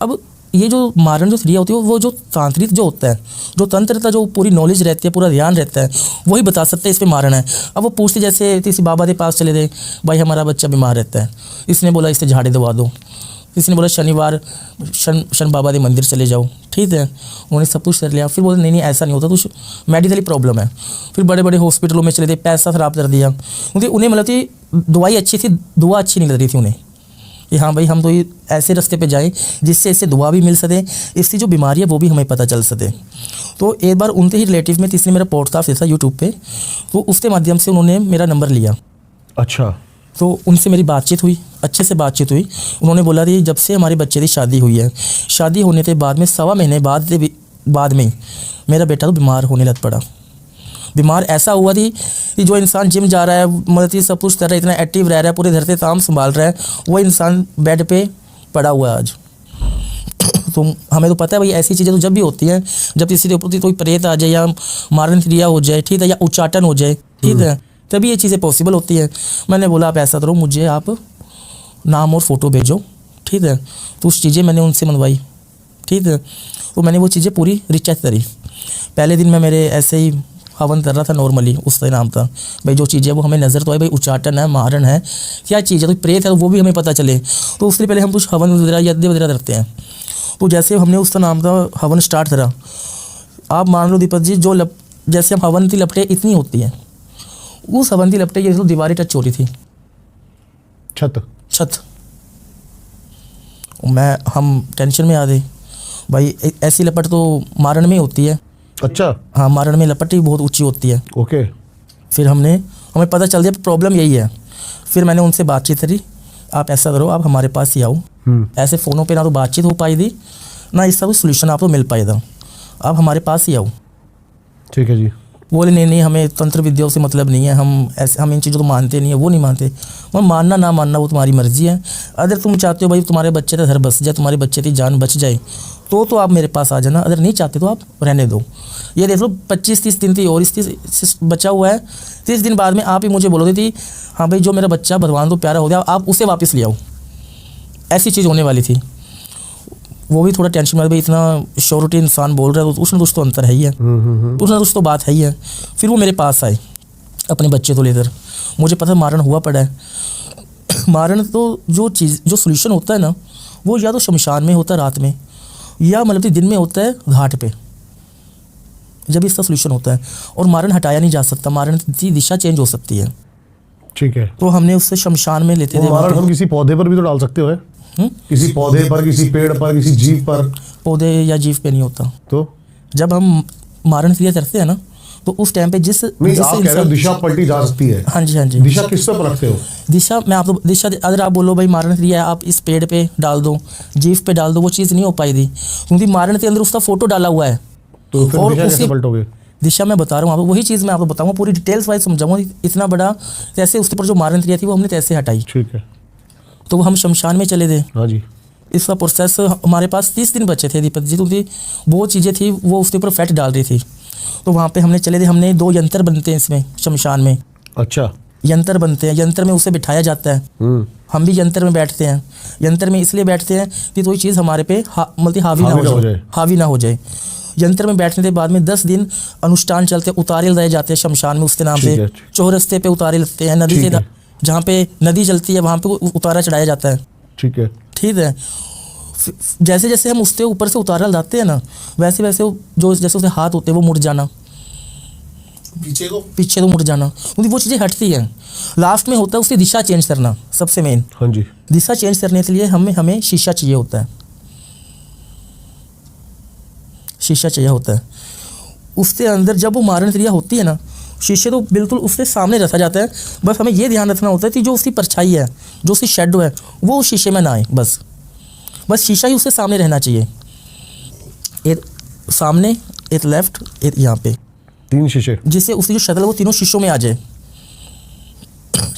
अब ये जो मारण जो क्रिया होती है वो जो तांत्रिक जो होता है, जो तंत्र जो पूरी नॉलेज रहती है, पूरा ध्यान रहता है, वही बता सकते हैं इस पे मारण है। अब वो पूछते जैसे किसी बाबा के पास चले गए, भाई हमारा बच्चा बीमार रहता है, इसने बोला इससे झाड़े दबा दो, किसी ने बोला शनिवार शन बाबा के मंदिर चले जाओ, ठीक है। उन्होंने सब कुछ कर लिया, फिर बोले नहीं ऐसा नहीं होता, कुछ मेडिकली प्रॉब्लम है। फिर बड़े बड़े हॉस्पिटलों में चले गए, पैसा खराब कर दिया, क्योंकि उन्हें मतलब थी दवाई अच्छी थी, दुआ अच्छी नहीं लग रही थी उन्हें कि हाँ भाई हम तो ये ऐसे रास्ते पे जाएं जिससे इससे दुआ भी मिल सके, इसकी जो बीमारी है वो भी हमें पता चल सके। तो एक बार उनके ही रिलेटिव में किसी ने मेरा पॉडकास्ट देखा यूट्यूब पे, तो उसके माध्यम से उन्होंने मेरा नंबर लिया। अच्छा। तो उनसे मेरी बातचीत हुई, अच्छे से बातचीत हुई। उन्होंने बोला कि जब से हमारे बच्चे की शादी हुई है, शादी होने के बाद में 1.25 महीने बाद में मेरा बेटा तो बीमार होने लग पड़ा। बीमार ऐसा हुआ थी कि जो इंसान जिम जा रहा है, मतलब सब कुछ कर रहा है, इतना एक्टिव रह रहा है, पूरे घर से काम संभाल रहा है, वो इंसान बेड पे पड़ा हुआ है आज। तो हमें तो पता है भाई ऐसी चीज़ें तो जब भी होती हैं, जब किसी के ऊपर कोई प्रेत आ जाए या मारण क्रिया हो जाए, ठीक है, या उच्चाटन हो जाए, ठीक है, तभी ये चीज़ें पॉसिबल होती है। मैंने बोला आप ऐसा करो, मुझे आप नाम और फ़ोटो भेजो, ठीक है। तो उस चीज़ें मैंने उनसे मनवाई, ठीक है। तो मैंने वो चीज़ें पूरी रिचेक करी। पहले दिन मैं मेरे ऐसे ही हवन कर रहा था नॉर्मली, उसका नाम था भाई जो चीज़ें वो हमें नज़र तो आई, भाई उच्चाटन है, मारण है, क्या चीज़ है, तो प्रेत है, तो वो भी हमें पता चले। तो उससे पहले हम कुछ हवन वगैरह यज्ञ वगैरह करते हैं। तो जैसे हमने उसका नाम था हवन स्टार्ट करा, आप मान लो दीपक जी, जो जैसे हम हवन की लपटें इतनी होती हैं, उस हवन की लपटें ये तो दीवारें टच हो रही थी, छत। हम टेंशन में आ गए, भाई ऐसी लपट तो मारण में होती है। अच्छा। हाँ, मारण में लपट ही बहुत ऊंची होती है। ओके। फिर हमें पता चल गया प्रॉब्लम यही है। फिर मैंने उनसे बातचीत करी, आप ऐसा करो, आप हमारे पास ही आओ। ऐसे फ़ोनों पे ना तो बातचीत हो पाई थी, ना इसका कोई सोल्यूशन आपको मिल पाएगा, आप हमारे पास ही आओ। ठीक है जी। बोले नहीं हमें तंत्र विद्याओं से मतलब नहीं है, हम इन चीज़ों को मानते नहीं है, वो नहीं मानते। मैं मानना ना मानना वो तुम्हारी मर्ज़ी है। अगर तुम चाहते हो भाई तुम्हारे बच्चे का घर बस जाए, तुम्हारे बच्चे की जान बच जाए, तो आप मेरे पास आ जाना। अगर नहीं चाहते तो आप रहने दो। ये देख लो 25-30 दिन थी और इस बचा हुआ है। 30 दिन बाद में आप ही मुझे बोलोगे थी हाँ भाई जो मेरा बच्चा भगवान तो प्यारा हो गया, आप उसे वापस ले आओ। ऐसी चीज़ होने वाली थी। वो भी थोड़ा टेंशन में, भाई इतना श्योरिटी इंसान बोल रहा है, तो उसमें कुछ तो अंतर है ही है, उसमें कुछ तो बात है ही है। फिर वो मेरे पास आए अपने बच्चे को लेकर। मुझे पता मारण हुआ पड़ा है। मारण तो जो सोल्यूशन होता है ना, वो या तो शमशान में होता है रात में, या मतलब दिन में होता है घाट पे, जब इसका सोल्यूशन होता है। और मारण हटाया नहीं जा सकता, मारण की दिशा चेंज हो सकती है। ठीक है। तो हमने उससे शमशान में लेते थे। मारण हम किसी पौधे पर भी तो डाल सकते हो? किसी पौधे पर, किसी पेड़ पर, किसी जीव पर? पौधे या जीव पे नहीं होता। तो जब हम मारण क्रिया करते हैं ना, तो उस टाइम पे आप कह रहे हो दिशा पलटी जा सकती है। हाँ जी, हाँ जी। दिशा किस पर रखते हो? दिशा मैं आपको अगर आप बोलो भाई मारण क्रिया आप इस पेड़ पे डाल दो, जीव पे डाल दो, वो चीज़ नहीं हो पाई थी, क्योंकि मारण के अंदर उसका फोटो डाला हुआ है। तो फिर दिशा कैसे पलटोगे? दिशा मैं बता रहा हूँ आपको, वही चीज़ मैं आपको बताऊंगा, पूरी डिटेल्स वाइज समझाऊंगा। इतना बड़ा कैसे उसके ऊपर जो मारण क्रिया थी वो हमने कैसे हटाई। ठीक है। तो हम शमशान में चले गए। हाँ जी। इसका प्रोसेस हमारे पास 30 दिन बचे थे दीपक जी, क्योंकि वो चीज़ें थी वो उसके ऊपर फैट डाल रही थी। तो वहाँ पे हमने चले थे, हमने 2 यंत्र बनते हैं इसमें शमशान में। अच्छा। यंत्र बनते हैं, यंत्र में उसे बिठाया जाता है। हम भी यंत्र में बैठते हैं। यंत्र में इसलिए बैठते हैं कि कोई चीज़ हमारे पे हावी ना हो जाए। यंत्र में बैठने के बाद में 10 दिन अनुष्ठान चलते, उतारे लगाए जाते हैं शमशान में उसके नाम से। चौरस्ते पे उतारे लगते हैं, नदी से जहाँ पे नदी चलती है वहाँ पे उतारा चढ़ाया जाता है। ठीक है। ठीक है। जैसे जैसे हम उसके ऊपर से उतारा लाते हैं ना, वैसे वैसे जो जैसे उसके हाथ होते हैं वो मुड़ जाना, पीछे को मुड़ जाना, क्योंकि वो चीज़ें हटती हैं। लास्ट में होता है उसकी दिशा चेंज करना, सबसे मेन। हाँ जी। दिशा चेंज करने के लिए हमें शीशा चाहिए होता है। शीशा चाहिए होता है उसके अंदर। जब वो मारण क्रिया होती है ना, शीशे तो बिल्कुल उसके सामने रखा जाता है। बस हमें ये ध्यान रखना होता है कि जो उसकी परछाई है, जो उसकी शेडो है, वो उस शीशे में ना आए। बस शीशा ही उसके सामने रहना चाहिए। एक सामने, एक लेफ्ट, एक यहाँ पे, 3 शीशे, जिससे उसकी जो शक्ल है वो तीनों शीशों में आ जाए।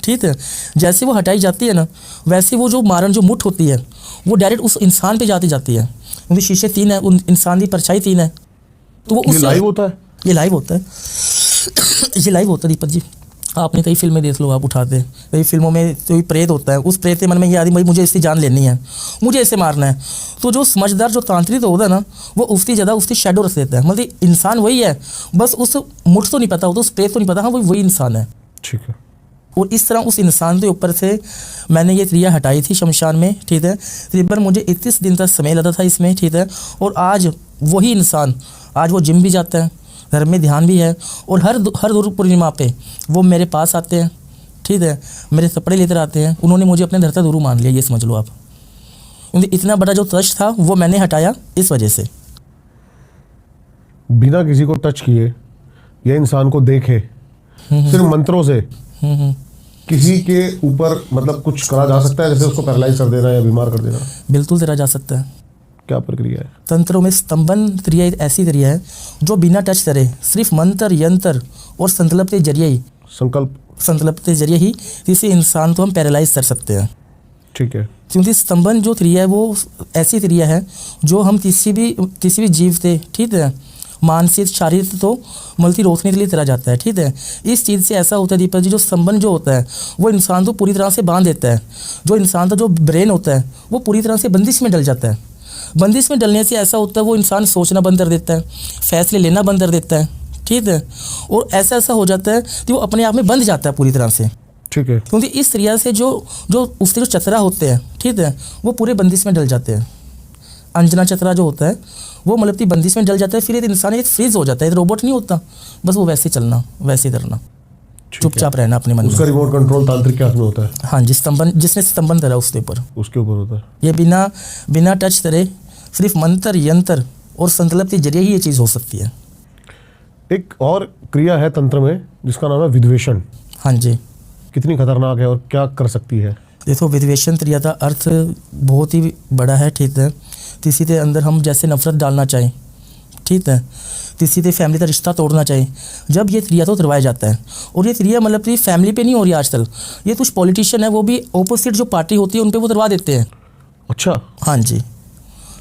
ठीक है। जैसे वो हटाई जाती है ना, वैसे वो जो मारण जो मुठ होती है वो डायरेक्ट उस इंसान पे जाती है, क्योंकि शीशे 3 है, उन इंसान की परछाई 3 है। तो वो ये लाइव होता है? ये लाइव होता है। ये लाइव होता है दीपक जी, आपने कई फिल्में देख लो, आप उठाते कई फिल्मों में कोई प्रेत होता है, उस प्रेत के मन में ये आदमी भाई मुझे इसकी जान लेनी है, मुझे इसे मारना है, तो जो समझदार जो तांत्रिक होता है ना, वो उसकी जगह उसकी शेडो रख देता है, मतलब इंसान वही है, बस उस मुठ तो नहीं पता होता, उस प्रेत तो नहीं पता, हाँ वही इंसान है। ठीक है। और इस तरह उस इंसान के ऊपर से मैंने ये क्रिया हटाई थी शमशान में, ठीक है। तकरीबन मुझे 31 दिन तक समय लगा था इसमें, ठीक है। और आज वही इंसान, आज वो जिम भी जाता है, घर में ध्यान भी है, और हर गुरु पूर्णिमा पे वो मेरे पास आते हैं, ठीक है, मेरे कपड़े लेकर आते हैं। उन्होंने मुझे अपने धरता गुरु मान लिया, ये समझ लो आप, क्योंकि इतना बड़ा जो ट्रस्ट था वो मैंने हटाया इस वजह से। बिना किसी को टच किए या इंसान को देखे सिर्फ मंत्रों से किसी के ऊपर मतलब कुछ करा जा सकता है, जैसे उसको पैरालाइज कर देना या बीमार कर देना? बिल्कुल करा जा सकता है। क्या प्रक्रिया है? तंत्रों में स्तंभन क्रिया एक ऐसी क्रिया है जो बिना टच करे सिर्फ मंत्र यंत्र और संकल्प के जरिए ही किसी इंसान को हम पैरालाइज कर सकते हैं। ठीक है। क्योंकि स्तंभन जो क्रिया है वो ऐसी क्रिया है जो हम किसी भी जीव से, ठीक है, मानसिक शारीरिक तो मल्टी रोकने के लिए करा जाता है, ठीक है। इस चीज़ से ऐसा होता है दीपक जी, जो स्तंभन जो होता है वो इंसान को पूरी तरह से बांध देता है। जो इंसान का जो ब्रेन होता है वो पूरी तरह से बंदिश में डल जाता है। बंदिश में डलने से ऐसा होता है वो इंसान सोचना बंद कर देता है, फैसले लेना बंद कर देता है, ठीक है। और ऐसा हो जाता है कि वो अपने आप में बंध जाता है पूरी तरह से। ठीक है। क्योंकि इस क्रिया से जो उसके जो चतरा होते हैं, ठीक है, वो पूरे बंदिश में डल जाते हैं। अंजना चतरा जो होता है वो मतलब कि बंदिश में डल जाता है, फिर एक इंसान एक फ्रीज हो जाता है, एक रोबोट नहीं होता, बस वो वैसे चलना वैसे करना, चुपचाप रहना अपने मन में। उसका रिमोट कंट्रोल तांत्रिक के हाथ में होता है। हाँ, जिसने स्तंभन करा उसके ऊपर होता है। ये बिना टच करे सिर्फ मंत्र यंत्र और संकल्प के जरिए ही ये चीज़ हो सकती है। एक और क्रिया है तंत्र में जिसका नाम है विद्वेषण। हाँ जी। कितनी खतरनाक है और क्या कर सकती है? देखो, विद्वेषण क्रिया का अर्थ बहुत ही बड़ा है, ठीक है। किसी के अंदर हम जैसे नफरत डालना चाहें, ठीक है, किसी के फैमिली का रिश्ता तोड़ना चाहें, जब ये क्रिया तो करवाया जाता है। और ये क्रिया मतलब कि फैमिली पे नहीं हो रही आजकल, ये कुछ पॉलिटिशियन है वो भी ऑपोजिट जो पार्टी होती है उन पे वो करवा देते हैं। अच्छा। हाँ जी,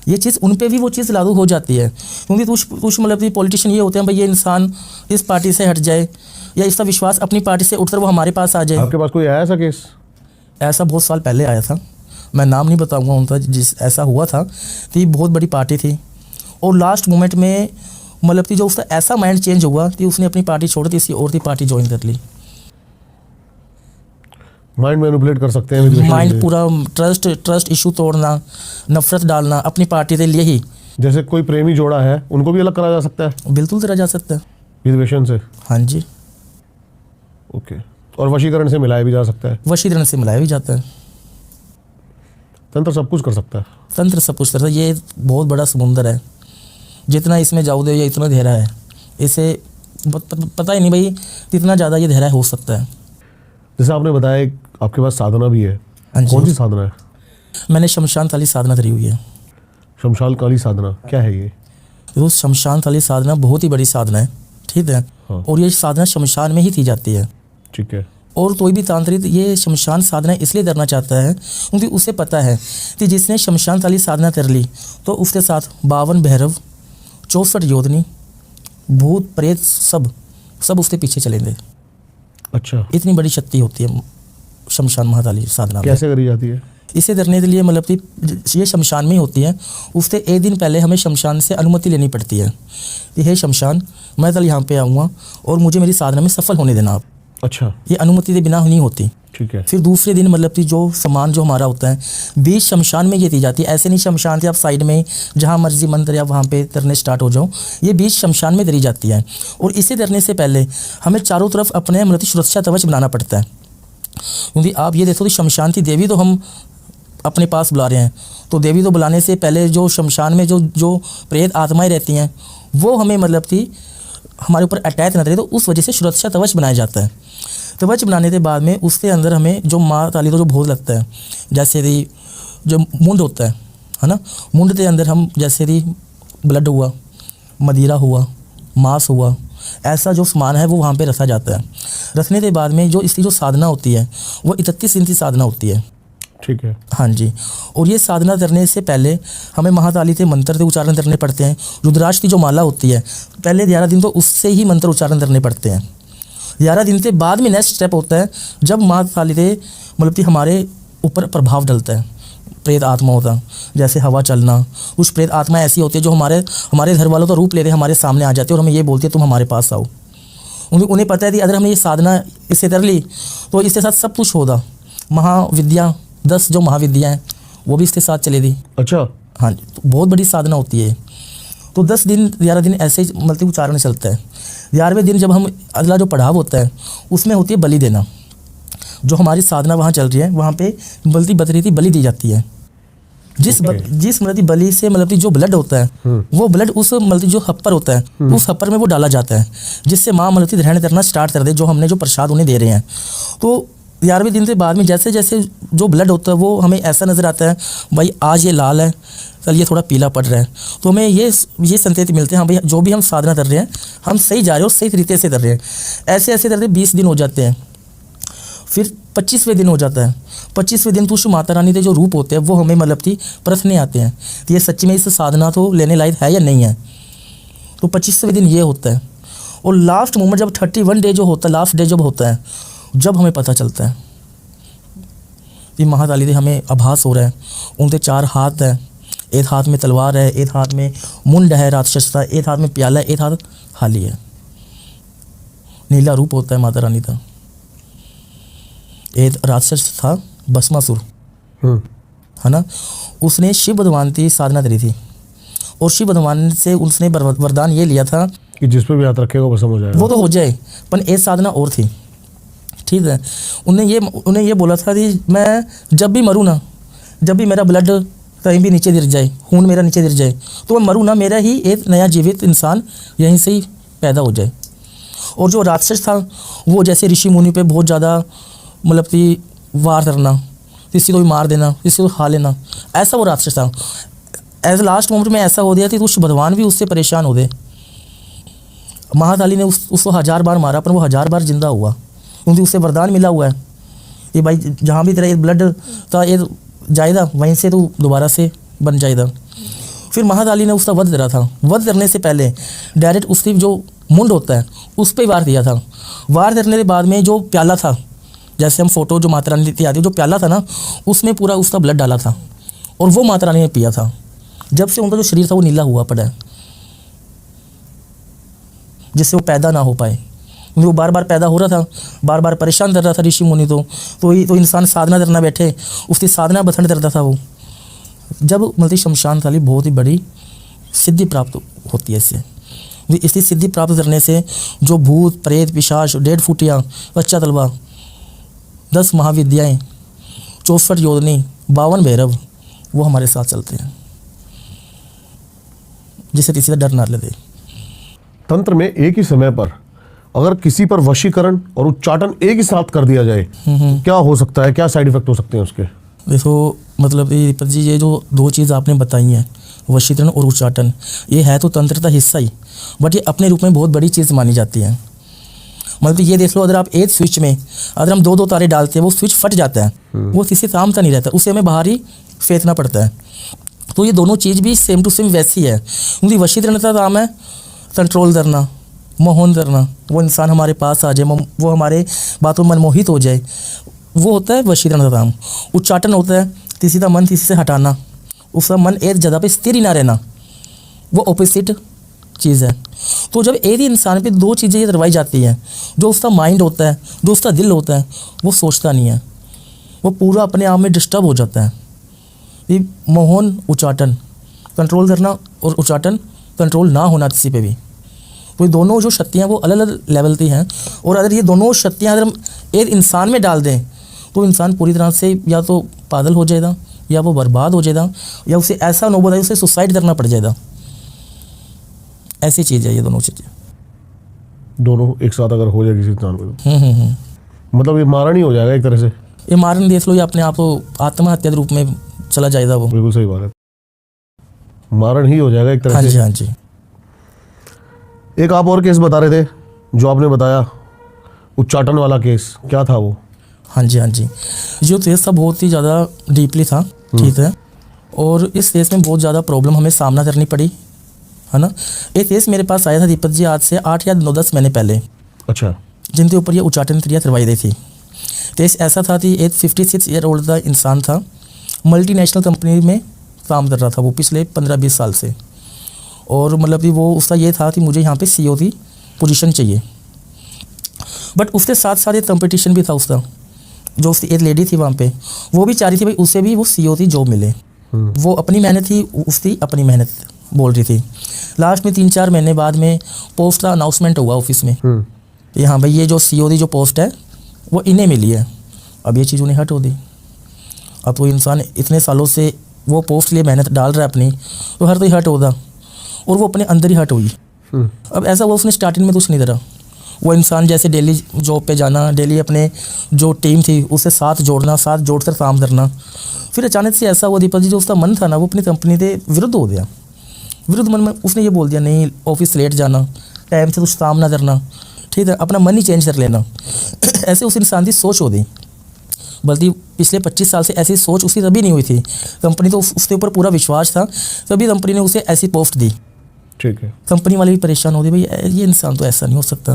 ये चीज़ उन पे भी वो चीज़ लागू हो जाती है, क्योंकि कुछ मतलब कि पॉलिटिशियन ये होते हैं भाई ये इंसान इस पार्टी से हट जाए या इसका विश्वास अपनी पार्टी से उठकर वो हमारे पास आ जाए। आपके पास कोई आया ऐसा केस? ऐसा बहुत साल पहले आया था, मैं नाम नहीं बताऊंगा उनका, जिस ऐसा हुआ था कि बहुत बड़ी पार्टी थी और लास्ट मोमेंट में मतलब कि जो उसका ऐसा माइंड चेंज हुआ कि उसने अपनी पार्टी छोड़ दी, किसी और की पार्टी ज्वाइन कर ली। माइंड मैनिपुलेट कर सकते हैं, माइंड पूरा ट्रस्ट इशू तोड़ना, नफरत डालना अपनी पार्टी के लिए ही। जैसे कोई प्रेमी जोड़ा है उनको भी अलग करा जा सकता है? बिल्कुल करा जा सकता है विद्वेषण से। हाँ जी। ओके। और वशीकरण से मिलाया भी जा सकता है? वशीकरण से मिलाया भी जाता है। तंत्र सब कुछ कर सकता है? तंत्र सब कुछ करता है। ये बहुत बड़ा समुंदर है, जितना इसमें जाओगे ये इतना गहरा है, इसे पता ही नहीं भाई कितना ज़्यादा ये गहरा हो सकता है। जैसे आपने बताया आपके पास साधना भी है। कौन सी साधना है? मैंने शमशान काली साधना करी हुई है। शमशान काली साधना क्या है ये? तो शमशान काली साधना बहुत ही बड़ी साधना है, ठीक है। हाँ। और ये साधना शमशान में ही की जाती है। ठीक है। और कोई भी तांत्रिक ये शमशान साधना इसलिए करना चाहता है क्योंकि उसे पता है कि जिसने शमशान काली साधना कर ली तो उसके साथ 52 भैरव, 64 योधनी, भूत प्रेत सब उसके पीछे चलेंगे। अच्छा। इतनी बड़ी शक्ति होती है शमशान महाकाली साधना में। कैसे करी जाती है? इसे करने के लिए मतलब कि ये शमशान में ही होती है, उससे एक दिन पहले हमें शमशान से अनुमति लेनी पड़ती है कि हे शमशान, मैं कल यहाँ पे आऊँगा और मुझे मेरी साधना में सफल होने देना आप। अच्छा। ये अनुमति के बिना नहीं होती। ठीक है। फिर दूसरे दिन मतलब कि जो सामान जो हमारा होता है बीच शमशान में ये दी जाती है। ऐसे नहीं शमशान से आप साइड में जहाँ मर्जी मंदिर या वहाँ पे तरने स्टार्ट हो जाओ, ये बीच शमशान में दरी जाती है। और इसे तरने से पहले हमें चारों तरफ अपने मतलब सुरक्षा कवच बनाना पड़ता है, क्योंकि आप ये देखो कि शमशान की देवी तो हम अपने पास बुला रहे हैं, तो देवी तो बुलाने से पहले जो शमशान में जो प्रेत आत्माएँ रहती हैं वो हमें मतलब कि हमारे ऊपर अटैक न करे, तो उस वजह से सुरक्षा कवच बनाया जाता है। कवच बनाने के बाद में उसके अंदर हमें जो माँ काली को जो भोग लगता है, जैसे कि जो मुंड होता है ना, मुंड के अंदर हम जैसे कि ब्लड हुआ, मदिरा हुआ, मांस हुआ, ऐसा जो सामान है वो वहाँ पे रखा जाता है। रखने के बाद में जो इसकी जो साधना होती है वो 31 दिन की साधना होती है। ठीक है। हाँ जी। और ये साधना करने से पहले हमें महाकाली के मंत्र के उच्चारण करने पड़ते हैं। रुद्राक्ष की जो माला होती है पहले 11 दिन तो उससे ही मंत्र उच्चारण करने पड़ते हैं। 11 दिन के बाद में नेक्स्ट स्टेप होता है जब महाकाली के मतलब कि हमारे ऊपर प्रभाव डलता है। प्रेत आत्मा होता, जैसे हवा चलना, कुछ प्रेत आत्मा ऐसी होती है जो हमारे घर वालों का रूप लेते हमारे सामने आ जाते हैं और हमें ये बोलती है तुम हमारे पास आओ। उन्हें पता है कि अगर हमने ये साधना इससे कर ली तो इसके साथ सब कुछ होगा। महाविद्या 10 जो महाविद्या हैं वो भी इसके साथ चलेगी। अच्छा। हाँ जी, तो बहुत बड़ी साधना होती है। तो 10 दिन 11 दिन ऐसे ही मतलब उच्चारण चलता है। 11वें दिन जब हम अगला जो पड़ाव होता है उसमें होती है बलि देना। जो हमारी साधना वहाँ चल रही है वहाँ पे बकरी बलि दी जाती है। जिस मतलब बलि से मतलब जो ब्लड होता है वो ब्लड उस मतलब जो हप्पर होता है उस हप्पर में वो डाला जाता है, जिससे माँ मतलब ग्रहण करना स्टार्ट कर दे जो हमने जो प्रसाद उन्हें दे रहे हैं। तो 11वें दिन के बाद में जैसे जैसे जो ब्लड होता है वो हमें ऐसा नज़र आता है भाई आज ये लाल है, कल ये थोड़ा पीला पड़ रहा है, तो हमें ये संकेत मिलते हैं हाँ भाई जो भी हम साधना कर रहे हैं हम सही जा रहे हैं और सही तरीके से कर रहे हैं। ऐसे ऐसे करते 20 दिन हो जाते हैं। फिर 25वें दिन हो जाता है। 25वें दिन तो माता रानी के जो रूप होते हैं वो हमें मतलब कि परखने आते हैं कि ये सच्ची में इस साधना तो लेने लायक है या नहीं है। तो 25वें दिन ये होता है। और लास्ट मोमेंट जब 31 डे जो होता है, लास्ट डे जब होता है, जब हमें पता चलता है कि महाकाली हमें आभास हो रहा है। उनके 4 हाथ हैं, एक हाथ में तलवार है, एक हाथ में मुंड है राक्षस का, एक हाथ में प्याला है, एक हाथ हाली है। नीला रूप होता है माता रानी का। एक राक्षस था भस्मासुर, है ना, उसने शिव भगवान की साधना करी थी और शिव भगवान से उसने वरदान ये लिया था कि जिस पे भी हाथ रखेगा वो भस्म हो जाएगा। वो तो हो जाए, पर एक साधना और थी। ठीक है, उन्हें ये बोला था कि मैं जब भी मरूँ ना, जब भी मेरा ब्लड कहीं भी नीचे गिर जाए, खून मेरा नीचे गिर जाए, तो मैं मरूँ ना, मेरा ही एक नया जीवित इंसान यहीं से ही पैदा हो जाए। और जो राक्षस था वो जैसे ऋषि मुनि पे बहुत ज़्यादा मतलब कि वार करना, किसी को भी मार देना, किसी को खा लेना, ऐसा वो राक्षस था। एज लास्ट मोमेंट में ऐसा हो गया कि उस भगवान भी उससे परेशान हो गए। महाकाली ने उसको 1000 बार मारा पर वो 1000 बार जिंदा हुआ, क्योंकि उससे वरदान मिला हुआ है कि भाई जहाँ भी तेरा ब्लड का ये जाएगा वहीं से तू दोबारा से बन जाएगा। फिर महाकाली ने उसका वध करा था। वध करने से पहले डायरेक्ट उसकी जो मुंड होता है उस पर वार दिया था। वार करने के बाद में जो प्याला था, जैसे हम फोटो जो माता रानी की आती है, जो प्याला था ना उसमें पूरा उसका ब्लड डाला था और वो माता रानी ने पिया था। जब से उनका जो शरीर था वो नीला हुआ पड़ा है, जिससे वो पैदा ना हो पाए, क्योंकि वो बार बार पैदा हो रहा था, बार बार परेशान कर रहा था ऋषि मुनि। तो इंसान साधना करना बैठे उसकी साधना बथन करता था वो। जब मतलब शमशान थाली बहुत ही बड़ी सिद्धि प्राप्त होती है इससे। इसकी सिद्धि प्राप्त करने से जो भूत प्रेत पिशाच 1.5 फुटिया बच्चा तलवा 10 महाविद्याएँ 64 योधनी 52 भैरव वो हमारे साथ चलते हैं, जिससे किसी का डर ना लगे। तंत्र में एक ही समय पर अगर किसी पर वशीकरण और उच्चाटन एक ही साथ कर दिया जाए क्या हो सकता है, क्या साइड इफेक्ट हो सकते हैं उसके? देखो मतलब दीपक जी, ये जो 2 चीज़ आपने बताई हैं, वशीकरण और उच्चाटन, ये है तो तंत्र का हिस्सा ही, बट ये अपने रूप में बहुत बड़ी चीज़ मानी जाती है। मतलब ये देख लो, अगर आप एक स्विच में अगर हम 2-2 तारे डालते हैं वो स्विच फट जाता है, वो किसी काम का नहीं रहता, उसे हमें बाहर ही फेंकना पड़ता है। तो ये दोनों चीज़ भी सेम टू सेम वैसी है, क्योंकि वशीकरण का काम है कंट्रोल करना, मोहन करना, वो इंसान हमारे पास आ जाए, वो हमारे बातों में मनमोहित हो जाए, वो होता है वशीकरण का काम। उच्चाटन होता है किसी का मन किसी से हटाना, उसका मन एक जगह पे स्थिर ही ना रहना, वो ऑपोजिट चीज़ है। तो जब एक ही इंसान पे 2 चीज़ें ये करवाई जाती हैं, जो उसका माइंड होता है, जो उसका दिल होता है, वो सोचता नहीं है, वो पूरा अपने आप में डिस्टर्ब हो जाता है। ये मोहन उच्चाटन कंट्रोल करना और उच्चाटन कंट्रोल ना होना किसी पे भी, तो ये दोनों जो शक्तियाँ वो अलग अलग लेवल की हैं। और अगर ये दोनों शक्तियाँ अगर हम एक इंसान में डाल दें तो इंसान पूरी तरह से या तो पागल हो जाएगा, या वो बर्बाद हो जाएगा, या उसे ऐसा नौबत है उसे सुसाइड करना पड़ जाएगा। ऐसी चीज़ है ये दोनों चीज़ें, दोनों एक साथ अगर हो जाए किसी इंसान को मतलब ये मारण ही हो जाएगा एक तरह से। ये मारण देख लो, ये अपने आप को आत्महत्या के रूप में चला जाएगा वो। बिल्कुल सही बात है, मारण ही हो जाएगा एक तरह से। हाँ जी, हाँ जी। एक आप और केस बता रहे थे जो आपने बताया उच्चाटन वाला केस, क्या था वो? हाँ जी, हाँ जी। जो केस था बहुत ही ज़्यादा डीपली था, ठीक है। और इस केस में बहुत ज़्यादा प्रॉब्लम हमें सामना करनी पड़ी, है ना। एक केस मेरे पास आया था दीपक जी आज से 8 या 9-10 महीने पहले, अच्छा। जिनके ऊपर ये उच्चाटन क्रिया करवाई गई थी। केस ऐसा था कि एक 56 ईयर ओल्ड का इंसान था, मल्टीनेशनल कंपनी में काम कर रहा था वो पिछले 15-20 साल से। और मतलब कि वो उसका ये था कि मुझे यहाँ पे CEO की पोजीशन चाहिए। बट उसके साथ साथ एक कंपटीशन भी था उसका, जो उसकी एक लेडी थी वहाँ पे, वो भी चाह रही थी भाई उसे भी वो CEO की जॉब मिले। वो अपनी मेहनत थी, उसकी अपनी मेहनत बोल रही थी। लास्ट में 3-4 महीने बाद में पोस्ट का अनाउंसमेंट हुआ ऑफिस में कि हाँ भाई ये जो CEO की जो पोस्ट है वो इन्हें मिली है। अब ये चीज़ उन्हें हट हो दी। अब वो इंसान इतने सालों से वो पोस्ट लिए मेहनत डाल रहा है अपनी, तो हर कोई हट होगा और वो अपने अंदर ही हट हुई। अब ऐसा वो उसने स्टार्टिंग में कुछ नहीं करा। वो इंसान जैसे डेली जॉब पे जाना, डेली अपने जो टीम थी उससे साथ जोड़ना, साथ जोड़कर काम करना। फिर अचानक से ऐसा हुआ दीपक जी, जो उसका मन था ना वो अपनी कंपनी के विरुद्ध हो गया। विरुद्ध मन में उसने ये बोल दिया नहीं ऑफिस लेट जाना, टाइम से कुछ काम ना करना, ठीक है, अपना मन ही चेंज कर लेना। ऐसे उस इंसान की सोच हो गई। बल्कि पिछले 25 साल से ऐसी सोच उसकी तभी नहीं हुई थी। कंपनी तो उसके ऊपर पूरा विश्वास था, तभी कंपनी ने उसे ऐसी पोस्ट दी। ठीक है। कंपनी वाले भी परेशान हो गए, भाई ये इंसान तो ऐसा नहीं हो सकता।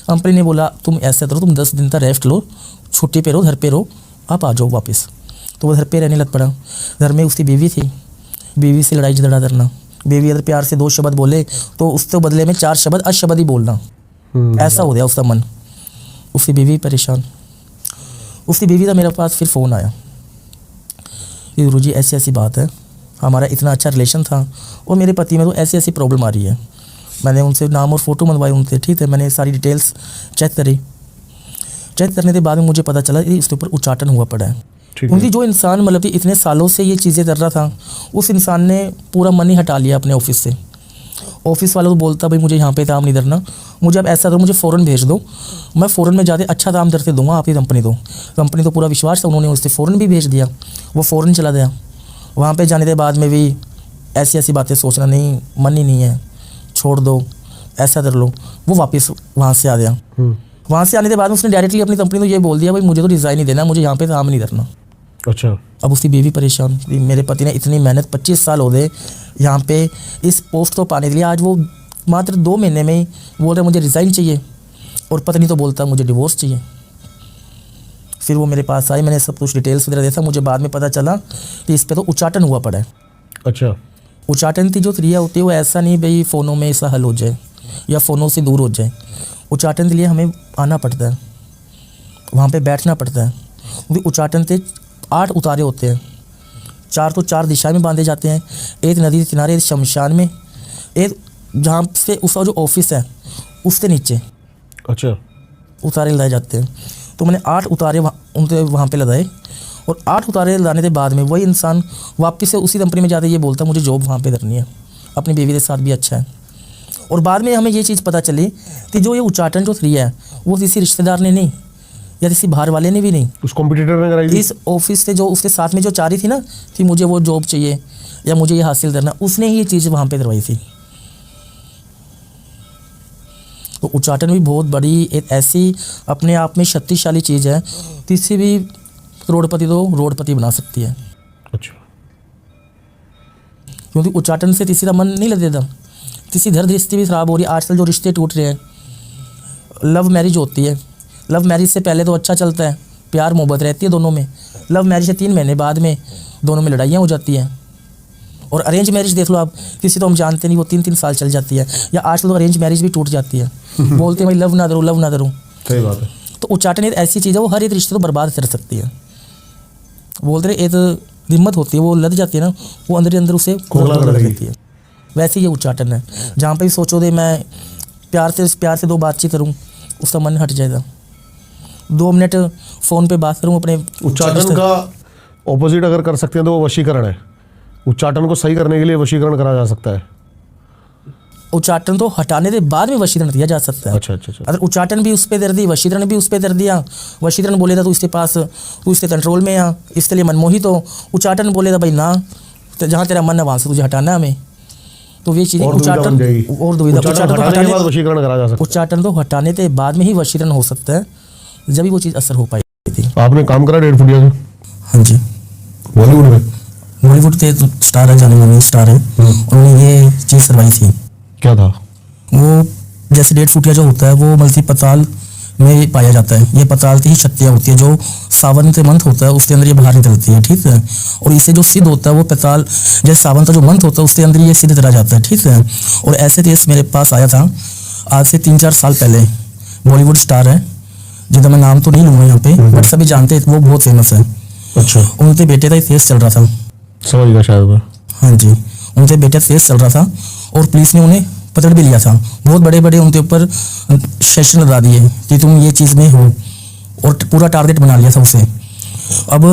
कंपनी ने बोला तुम ऐसा करो, तुम 10 दिन तक रेस्ट लो, छुट्टी पे रहो, घर पे रहो, आप आ जाओ वापस। तो वो घर पे रहने लग पड़ा। घर में उसकी बीवी थी, बीवी से लड़ाई झगड़ा करना। बीवी अगर प्यार से 2 शब्द बोले तो उसके बदले में 4 शब्द अशब्द ही बोलना। ऐसा हो गया उसका मन। उसकी बीवी परेशान। उसकी बीवी का मेरे पास फिर फ़ोन आया कि गुरुजी ऐसी ऐसी बात है, हमारा इतना अच्छा रिलेशन था और मेरे पति में तो ऐसी ऐसी प्रॉब्लम आ रही है। मैंने उनसे नाम और फ़ोटो मंगवाई उनसे, ठीक है, मैंने सारी डिटेल्स चेक करी। चेक करने के बाद में मुझे पता चला कि इसके ऊपर उच्चाटन हुआ पड़ा है। उनकी जो इंसान मतलब कि इतने सालों से ये चीज़ें कर रहा था, उस इंसान ने पूरा मन ही हटा लिया अपने ऑफिस से। ऑफिस वालों को बोलता भाई मुझे यहाँ पे काम नहीं करना, मुझे अब ऐसा करो मुझे फ़ौरन भेज दो, मैं फ़ौरन में जाके अच्छा काम करके दूंगा आपकी कंपनी को। कंपनी तो पूरा विश्वास था, उन्होंने उससे फ़ौरन भी भेज दिया। वो फ़ौरन चला गया। वहाँ पे जाने के बाद में भी ऐसी ऐसी बातें सोचना, नहीं मन ही नहीं है, छोड़ दो, ऐसा कर लो। वो वापस वहाँ से आ गया। वहाँ से आने के बाद उसने डायरेक्टली अपनी कंपनी को ये बोल दिया भाई मुझे तो रिज़ाइन नहीं देना, मुझे यहाँ पे काम नहीं करना। अच्छा। अब उसकी बीवी परेशान, मेरे पति ने इतनी मेहनत 25 साल हो गए यहाँ पे इस पोस्ट को पाने के लिए, आज वो मात्र 2 महीने में ही बोल रहे मुझे रिज़ाइन चाहिए, और पत्नी तो बोलता मुझे डिवोर्स चाहिए। फिर वो मेरे पास आई, मैंने सब कुछ डिटेल्स वगैरह देखा। मुझे बाद में पता चला कि इस पर तो उच्चाटन हुआ पड़ा है। अच्छा। उच्चाटन की जो क्रिया होती है वो ऐसा नहीं भाई फ़ोनों में ऐसा हल हो जाए या फ़ोनों से दूर हो जाए। उच्चाटन के लिए हमें आना पड़ता है, वहाँ पे बैठना पड़ता है। क्योंकि उच्चाटन के 8 उतारे होते हैं, 4 तो 4 दिशा में बांधे जाते हैं। एक नदी के किनारे, एक शमशान में, एक जहाँ से उसका जो ऑफिस है उसके नीचे अच्छा उतारे लगाए जाते हैं। तो मैंने 8 उतारे उनके वहाँ पे लगाए, और 8 उतारे लगाने के बाद में वही इंसान वापस से उसी कंपनी में जाते ये बोलता मुझे जॉब वहाँ पे करनी है, अपनी बीवी के साथ भी अच्छा है। और बाद में हमें ये चीज़ पता चली कि जो ये उच्चाटन जो क्रिया है वो किसी रिश्तेदार ने नहीं या किसी बाहर वाले ने भी नहीं, उस कॉम्पिटिटर ने कराई थी। इस ऑफिस से जो उसके साथ में जो चाह रही थी ना कि मुझे वो जॉब चाहिए या मुझे ये हासिल करना, उसने ही ये चीज़ वहाँ पे करवाई थी। तो उच्चाटन भी बहुत बड़ी एक ऐसी अपने आप में शक्तिशाली चीज़ है, किसी भी करोड़पति तो रोडपति बना सकती है। अच्छा। क्योंकि उच्चाटन से किसी का मन नहीं लगेगा, किसी घर दृष्टि भी खराब हो रही है। आजकल जो रिश्ते टूट रहे हैं, लव मैरिज होती है, लव मैरिज से पहले तो अच्छा चलता है, प्यार मोहब्बत रहती है दोनों में। लव मैरिज से 3 महीने बाद में दोनों में लड़ाइयाँ हो जाती हैं। और अरेंज मैरिज देख लो आप, किसी तो हम जानते नहीं, वो 3-3 साल चल जाती है। या आजकल तो अरेंज मैरिज भी टूट जाती है, बोलते हैं भाई लव ना करो, लव ना करो। सही बात है। तो उच्चाटन एक ऐसी चीज़ है, वो हर एक रिश्ते को बर्बाद कर सकती है। बोलते रहे एक हिम्मत होती है, वो लद जाती है ना, वो अंदर ही अंदर उसे खोखला कर देती है। वैसे ये उच्चाटन है, जहाँ पे भी सोचो दे मैं प्यार से 2 बातचीत करूँ, उसका मन हट जाएगा। 2 मिनट फ़ोन पे बात करूँ अपने। उच्चाटन का ऑपोजिट अगर कर सकते हैं तो वो वशीकरण है। उच्चाटन को सही करने के लिए वशीकरण करा जा सकता है। उच्चाटन तो हटाने के बाद में वशीकरण किया जा सकता है। अच्छा अच्छा अच्छा। अगर उच्चाटन भी उस पर कर दी, वशीकरण भी उस पर कर दिया, वशीकरण बोलेगा तो इसके पास, तू इसके कंट्रोल में आ, इसके लिए मनमोहित हो। उच्चाटन बोलेगा भाई ना, तो जहाँ तेरा मन है वहाँ से तुझे हटाना है हमें। तो ये चीज़ें उच्चाटन और दुविधा। उच्चाटन हटाने के बाद वशीकरण करा जा सकता है। उच्चाटन तो हटाने के बाद में ही वशीकरण हो सकता है, जब भी वो चीज़ असर हो पाएगी। जी। आपने काम करा 1.5 फुटिया से हाँ जी, बॉलीवुड में? बॉलीवुड के तो स्टार है, जाने माने स्टार है, उन्होंने ये चीज़ करवाई थी। क्या था? वो जैसे 1.5 फुटिया जो होता है वो मल्टी पताल में पाया जाता है। ये पताल की ही शक्तियाँ होती है, जो सावन के मंथ होता है उसके अंदर ये बाहर निकलती है, ठीक है। और इसे जो सिद्ध होता है वो पताल जैसे सावन का जो मंथ होता है उसके अंदर ये सिद्ध करा जाता है, ठीक है। और ऐसे केस मेरे पास आया था आज से 3-4 साल पहले। बॉलीवुड स्टार है जिनका मैं नाम तो नहीं लूँगा यहाँ पे, बट सभी जानते हैं, वो बहुत फेमस है। अच्छा, उनके बेटे का केस चल रहा था। समझ गया शायद मैं। हाँ जी, उनके बेटे का केस चल रहा था और पुलिस ने उन्हें पकड़ भी लिया था। बहुत बड़े बड़े उनके ऊपर सेशन लगा दिए कि तुम ये चीज़ में हो, और पूरा टारगेट बना लिया था उसे। अब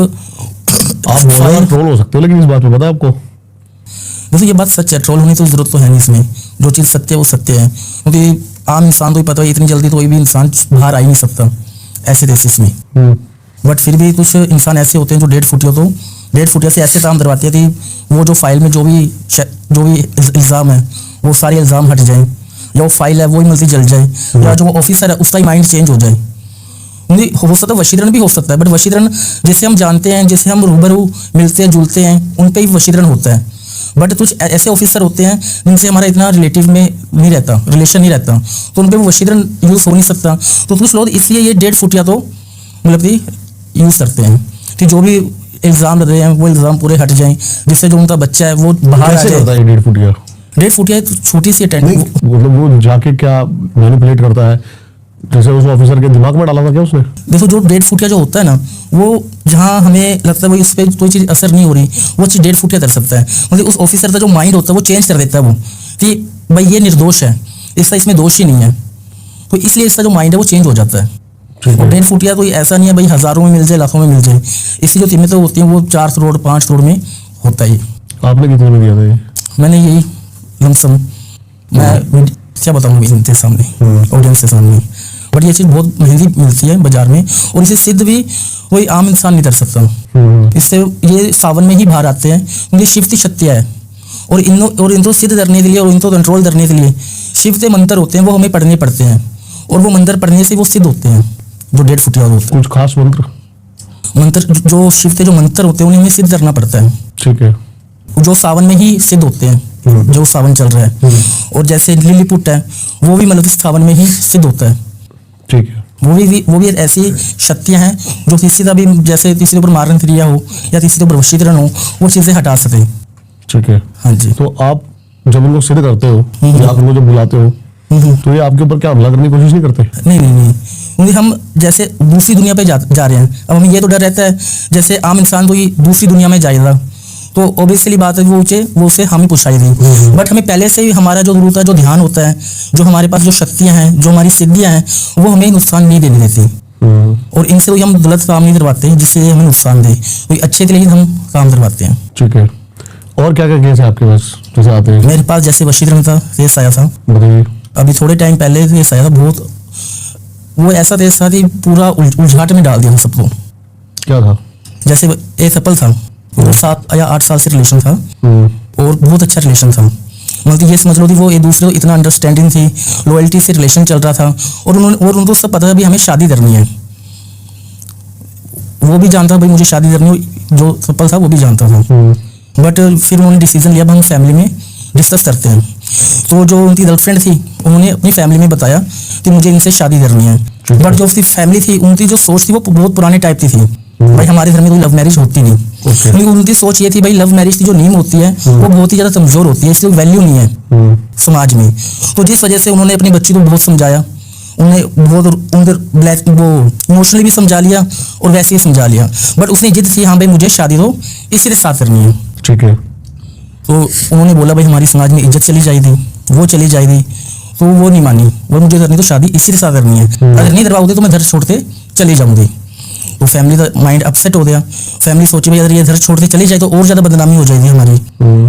आप ट्रोल हो सकते हो, लेकिन इस बात पे पता है आपको? देखो ये बात सच है, ट्रोल होने की तो जरूरत तो है नहीं इसमें। जो चीज़ सत्य है वो सत्य है, क्योंकि आम इंसान तो ही पता है इतनी जल्दी तो कोई भी इंसान बाहर आ ही नहीं सकता ऐसे केसेस में। बट फिर भी कुछ इंसान ऐसे होते हैं जो 1.5 फुटिया तो 1.5 फुटिया से ऐसे काम करवाते हैं कि वो जो फाइल में जो भी इल्ज़ाम है वो सारे इल्ज़ाम हट जाए, या वो फाइल है वो ही जल जाए, या जो ऑफिसर है उसका ही माइंड चेंज हो जाए। नहीं हो सकता है वशीकरण भी हो सकता है, बट वशीकरण जैसे हम जानते हैं, जैसे हम रूबरू मिलते हैं जुलते हैं, उन पर ही वशीकरण होता है। बट कुछ ऐसे ऑफिसर होते हैं जिनसे हमारा इतना रिलेटिव में नहीं रहता, रिलेशन नहीं रहता, तो उन पर वो वशीकरण यूज़ हो नहीं सकता। तो कुछ लोग इसलिए ये 1.5 फुटिया तो मतलब कि यूज़ करते हैं कि जो भी इल्ज़ाम लग रहे हैं वो इल्ज़ाम पूरे हट जाएं, जिससे जो उनका बच्चा है वो बाहर आ जाए। 1.5 फुटिया 1.5 फुटिया छोटी सी अटेंड, मतलब वो जाके क्या मैनिपुलेट करता है, जैसे उस ऑफिसर के दिमाग में डाला था क्या उसने? देखो जो 1.5 फुटिया जो होता है ना, वो जहाँ हमें लगता है भाई उस पर कोई चीज़ असर नहीं हो रही, वो चीज़ 1.5 फुटिया कर सकता है। मतलब उस ऑफिसर का जो माइंड होता है वो चेंज कर देता है, वो कि भाई ये निर्दोष है, इसका इसमें दोष ही नहीं है, तो इसलिए इसका जो माइंड है वो चेंज हो जाता है। और 1.5 फुटिया कोई ऐसा नहीं है भाई हज़ारों में मिल जाए, लाखों में मिल जाए। इसकी जो कीमतें होती हैं वो 4 करोड़ 5 करोड़ में होता है। आपने कितने में दिया था ये? मैंने यही लमसम, मैं क्या बताऊँ इनके सामने, ऑडियंस के सामने, बट ये चीज़ बहुत महंगी मिलती है बाजार में, और इसे सिद्ध भी कोई आम इंसान नहीं कर सकता। इससे ये सावन में ही बाहर आते हैं, क्योंकि शिव की शक्तियाँ है, और इनको सिद्ध करने के लिए और इनको कंट्रोल करने के लिए शिव के मंत्र होते हैं, वो हमें पढ़ने पड़ते हैं, और वो मंत्र पढ़ने से वो सिद्ध होते हैं। जो 1.5 फुटिया होते हैं, कुछ खास मंत्र जो शिव के जो मंत्र होते हैं उन्हें हमें सिद्ध करना पड़ता है, ठीक है, जो सावन में ही सिद्ध होते हैं, जो सावन चल रहा है। और जैसे लिलीपुट है वो भी मतलब सावन में ही सिद्ध होता है, ठीक है। वो भी ऐसी शक्तियां हैं जो किसी का भी, जैसे किसी के ऊपर मारण क्रिया हो या किसी के ऊपर वशीकरण हो, वो चीज़ें हटा सके। ठीक है, हाँ जी। तो आप जब उनको सिद्ध करते हो या आप उनको जब बुलाते हो तो ये आपके ऊपर क्या हमला करने की कोशिश नहीं करते? नहीं, क्योंकि हम जैसे दूसरी दुनिया पे जा रहे हैं, अब हमें ये तो डर रहता है जैसे आम इंसान कोई दूसरी दुनिया में जाएगा तो ऑब्वियसली बात है वो उसे हम ही पुछाएगी। बट हमें पहले से ही हमारा जो होता है, जो ध्यान होता है, जो हमारे पास जो शक्तियाँ हैं, जो हमारी सिद्धियाँ हैं, वो हमें नुकसान नहीं देने देती, और इनसे कोई हम गलत काम नहीं करवाते जिससे हमें नुकसान दे, कोई अच्छे के लिए हम काम करवाते हैं। ठीक है, और क्या क्या केस है आपके पास जैसे आते हैं? मेरे पास जैसे वशीकरण का केस आया था, बताइए। अभी थोड़े टाइम पहले केस आया था, बहुत वो ऐसा केस था कि पूरा उलझाट में डाल दिया था सबको। क्या था? जैसे एक कपल था, 7 या 8 साल से रिलेशन था, और बहुत अच्छा रिलेशन था, मतलब ये समझ लो कि वो एक दूसरे को इतना अंडरस्टैंडिंग थी, लॉयल्टी से रिलेशन चल रहा था, और उनको सब पता था भी हमें शादी करनी है। वो भी जानता भाई मुझे शादी करनी है, जो कपल था वो भी जानता था। बट फिर उन्होंने डिसीजन लिया हम फैमिली में डिस्कस करते हैं। तो जो उनकी गर्लफ्रेंड थी उन्होंने अपनी फैमिली में बताया कि मुझे इनसे शादी करनी है। बट जो उसकी फैमिली थी, उनकी जो सोच थी वो बहुत पुराने टाइप की थी, भाई हमारे घर में कोई लव मैरिज होती नहीं। क्योंकि उनकी सोच ये थी भाई लव मैरिज की जो नींव होती है वो बहुत ही ज़्यादा कमज़ोर होती है, इसकी वैल्यू नहीं है समाज में। तो जिस वजह से उन्होंने अपनी बच्ची को बहुत समझाया, उन्हें बहुत उनके वो इमोशनली भी समझा लिया और वैसे ही समझा लिया। बट उसने जिद थी हाँ भाई मुझे शादी तो इसी के साथ करनी है। ठीक है। तो उन्होंने बोला भाई हमारी समाज में इज्जत चली जाएगी, वो चली जाएगी, तो वो नहीं मानी, वो मुझे करनी तो शादी इसी के साथ करनी है, अगर नहीं करवाओगे तो मैं घर छोड़ के चली जाऊंगी। तो फैमिली का माइंड अपसेट हो गया। फैमिली सोची भाई अगर ये घर छोड़ के चली जाए तो और ज़्यादा बदनामी हो जाएगी हमारी।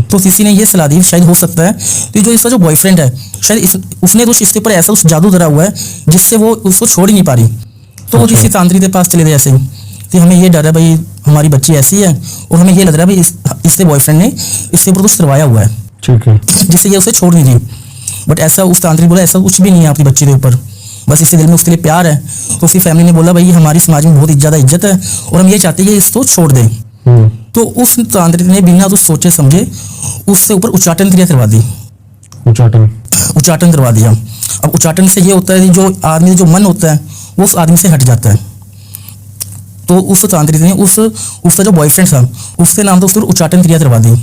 तो किसी ने ये सलाह दी, शायद हो सकता है कि जो इसका जो बॉयफ्रेंड है शायद उसने कुछ इसके ऊपर ऐसा उस जादू धरा हुआ है जिससे वो उसको छोड़ ही नहीं पा रही। तो वो किसी तांत्रिक के पास चले गए ऐसे कि हमें ये डर है भाई हमारी बच्ची ऐसी है, और हमें ये लग रहा है भाई इसके बॉयफ्रेंड ने इसके ऊपर कुछ करवाया हुआ है, ठीक है, जिससे ये उसे छोड़ नहीं दी। बट ऐसा उस तांत्रिक बोला ऐसा कुछ भी नहीं है आपकी बच्ची के ऊपर, बस इसके दिल में उसके लिए प्यार है। तो उसकी फैमिली ने बोला भाई हमारी समाज में बहुत ज़्यादा इज्जत है और हम ये चाहते हैं कि इसको छोड़ दें। तो उस तांत्रिक ने बिना कुछ सोचे समझे उससे ऊपर उच्चाटन क्रिया करवा दी। उच्चाटन करवा दिया। अब उच्चाटन से ये होता है कि जो आदमी जो मन होता है वो उस आदमी से हट जाता है। तो उस तांत्रिक ने उसका जो बॉयफ्रेंड था उसके नाम तो उसको उच्चाटन क्रिया करवा दी।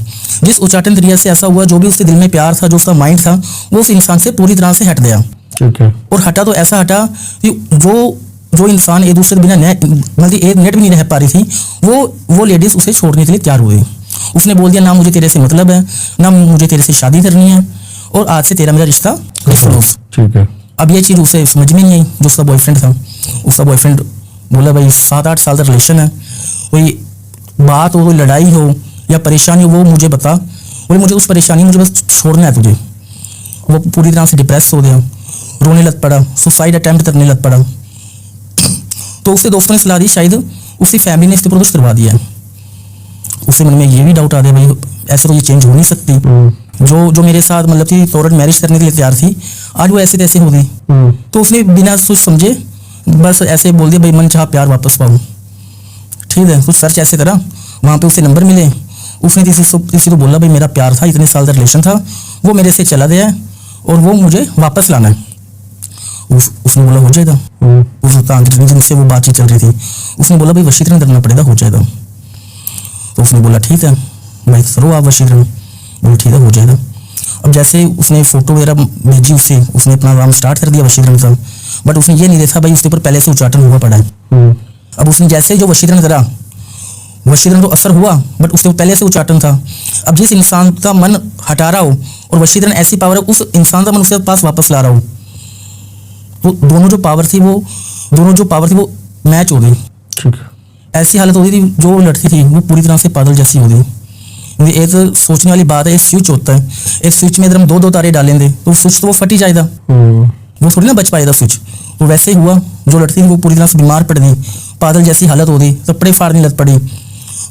जिस उच्चाटन क्रिया से ऐसा हुआ जो भी उसके दिल में प्यार था, जो उसका माइंड था, वो उस इंसान से पूरी तरह से हट गया। ठीक है। और हटा तो ऐसा हटा कि जो इंसान एक दूसरे के बिना मतलब एक मिनट भी नहीं रह पा रही थी, वो लेडीज उसे छोड़ने के लिए तैयार हुई। उसने बोल दिया ना मुझे तेरे से मतलब है, ना मुझे तेरे से शादी करनी है, और आज से तेरा मेरा रिश्ता क्लोज। ठीक है। अब ये चीज़ उसे समझ में नहीं आई। जो उसका बॉयफ्रेंड था, उसका बॉयफ्रेंड बोला भाई 7-8 साल का रिलेशन है, कोई बात हो, कोई लड़ाई हो या परेशानी हो वो मुझे बता। बोले मुझे उस परेशानी मुझे बस छोड़ना है तुझे। वो पूरी तरह से डिप्रेस हो गया, रोने लग पड़ा, सुसाइड अटेम्प्ट करने लग पड़ा। तो उसके दोस्तों ने सलाह दी शायद उसकी फैमिली ने इसके ऊपर कुछ करवा दिया है। उसके मन में ये भी डाउट आ गया भाई ऐसे तो ये चेंज हो नहीं सकती। जो मेरे साथ मतलब थी तोरट मैरिज करने के लिए तैयार थी, आज वो ऐसे तैसे हो गई। तो उसने बिना सोच समझे बस ऐसे बोल दिया भाई मन चाह प्यार वापस पाऊँ। ठीक है, कुछ सर्च ऐसे करा, वहाँ पे उसे नंबर मिले। उसने किसी को बोला भाई मेरा प्यार था, इतने साल का रिलेशन था, वो मेरे से चला गया है और वो मुझे वापस लाना है। उसने बोला हो जाएगा। उस तांत्रिक जिनसे वो बातचीत चल रही थी उसने बोला भाई वशीकरण करना पड़ेगा, हो जाएगा। तो उसने बोला ठीक है भाई करो आप वशीकरण। बोले ठीक है हो जाएगा। अब जैसे उसने फोटो वगैरह भेजी उसने अपना काम स्टार्ट कर दिया वशीकरण का। बट उसने ये नहीं देखा भाई उसके ऊपर पहले से उच्चाटन हुआ पड़ा है। अब उसने जैसे ही जो वशीकरण करा, वशीकरण तो असर हुआ बट उसके पहले से उच्चाटन था। अब जिस इंसान का मन हटा रहा हो और वशीकरण ऐसी पावर है उस इंसान का मन उसके पास वापस ला रहा हो, तो दोनों जो पावर थी वो मैच हो गई। ठीक है। ऐसी हालत हो गई थी जो लड़की थी वो पूरी तरह से पागल जैसी हो गई। एक सोचने वाली बात है, एक स्विच होता है, एक स्विच में अगर हम दो तारे डालेंगे तो स्विच तो वो फट ही जाएगा, वो थोड़ी ना बच पाएगा स्विच। तो वैसे ही हुआ, जो लड़की थी वो पूरी तरह से बीमार पड़ गई, पागल जैसी हालत हो गई, कपड़े फाड़ने लग पड़ी।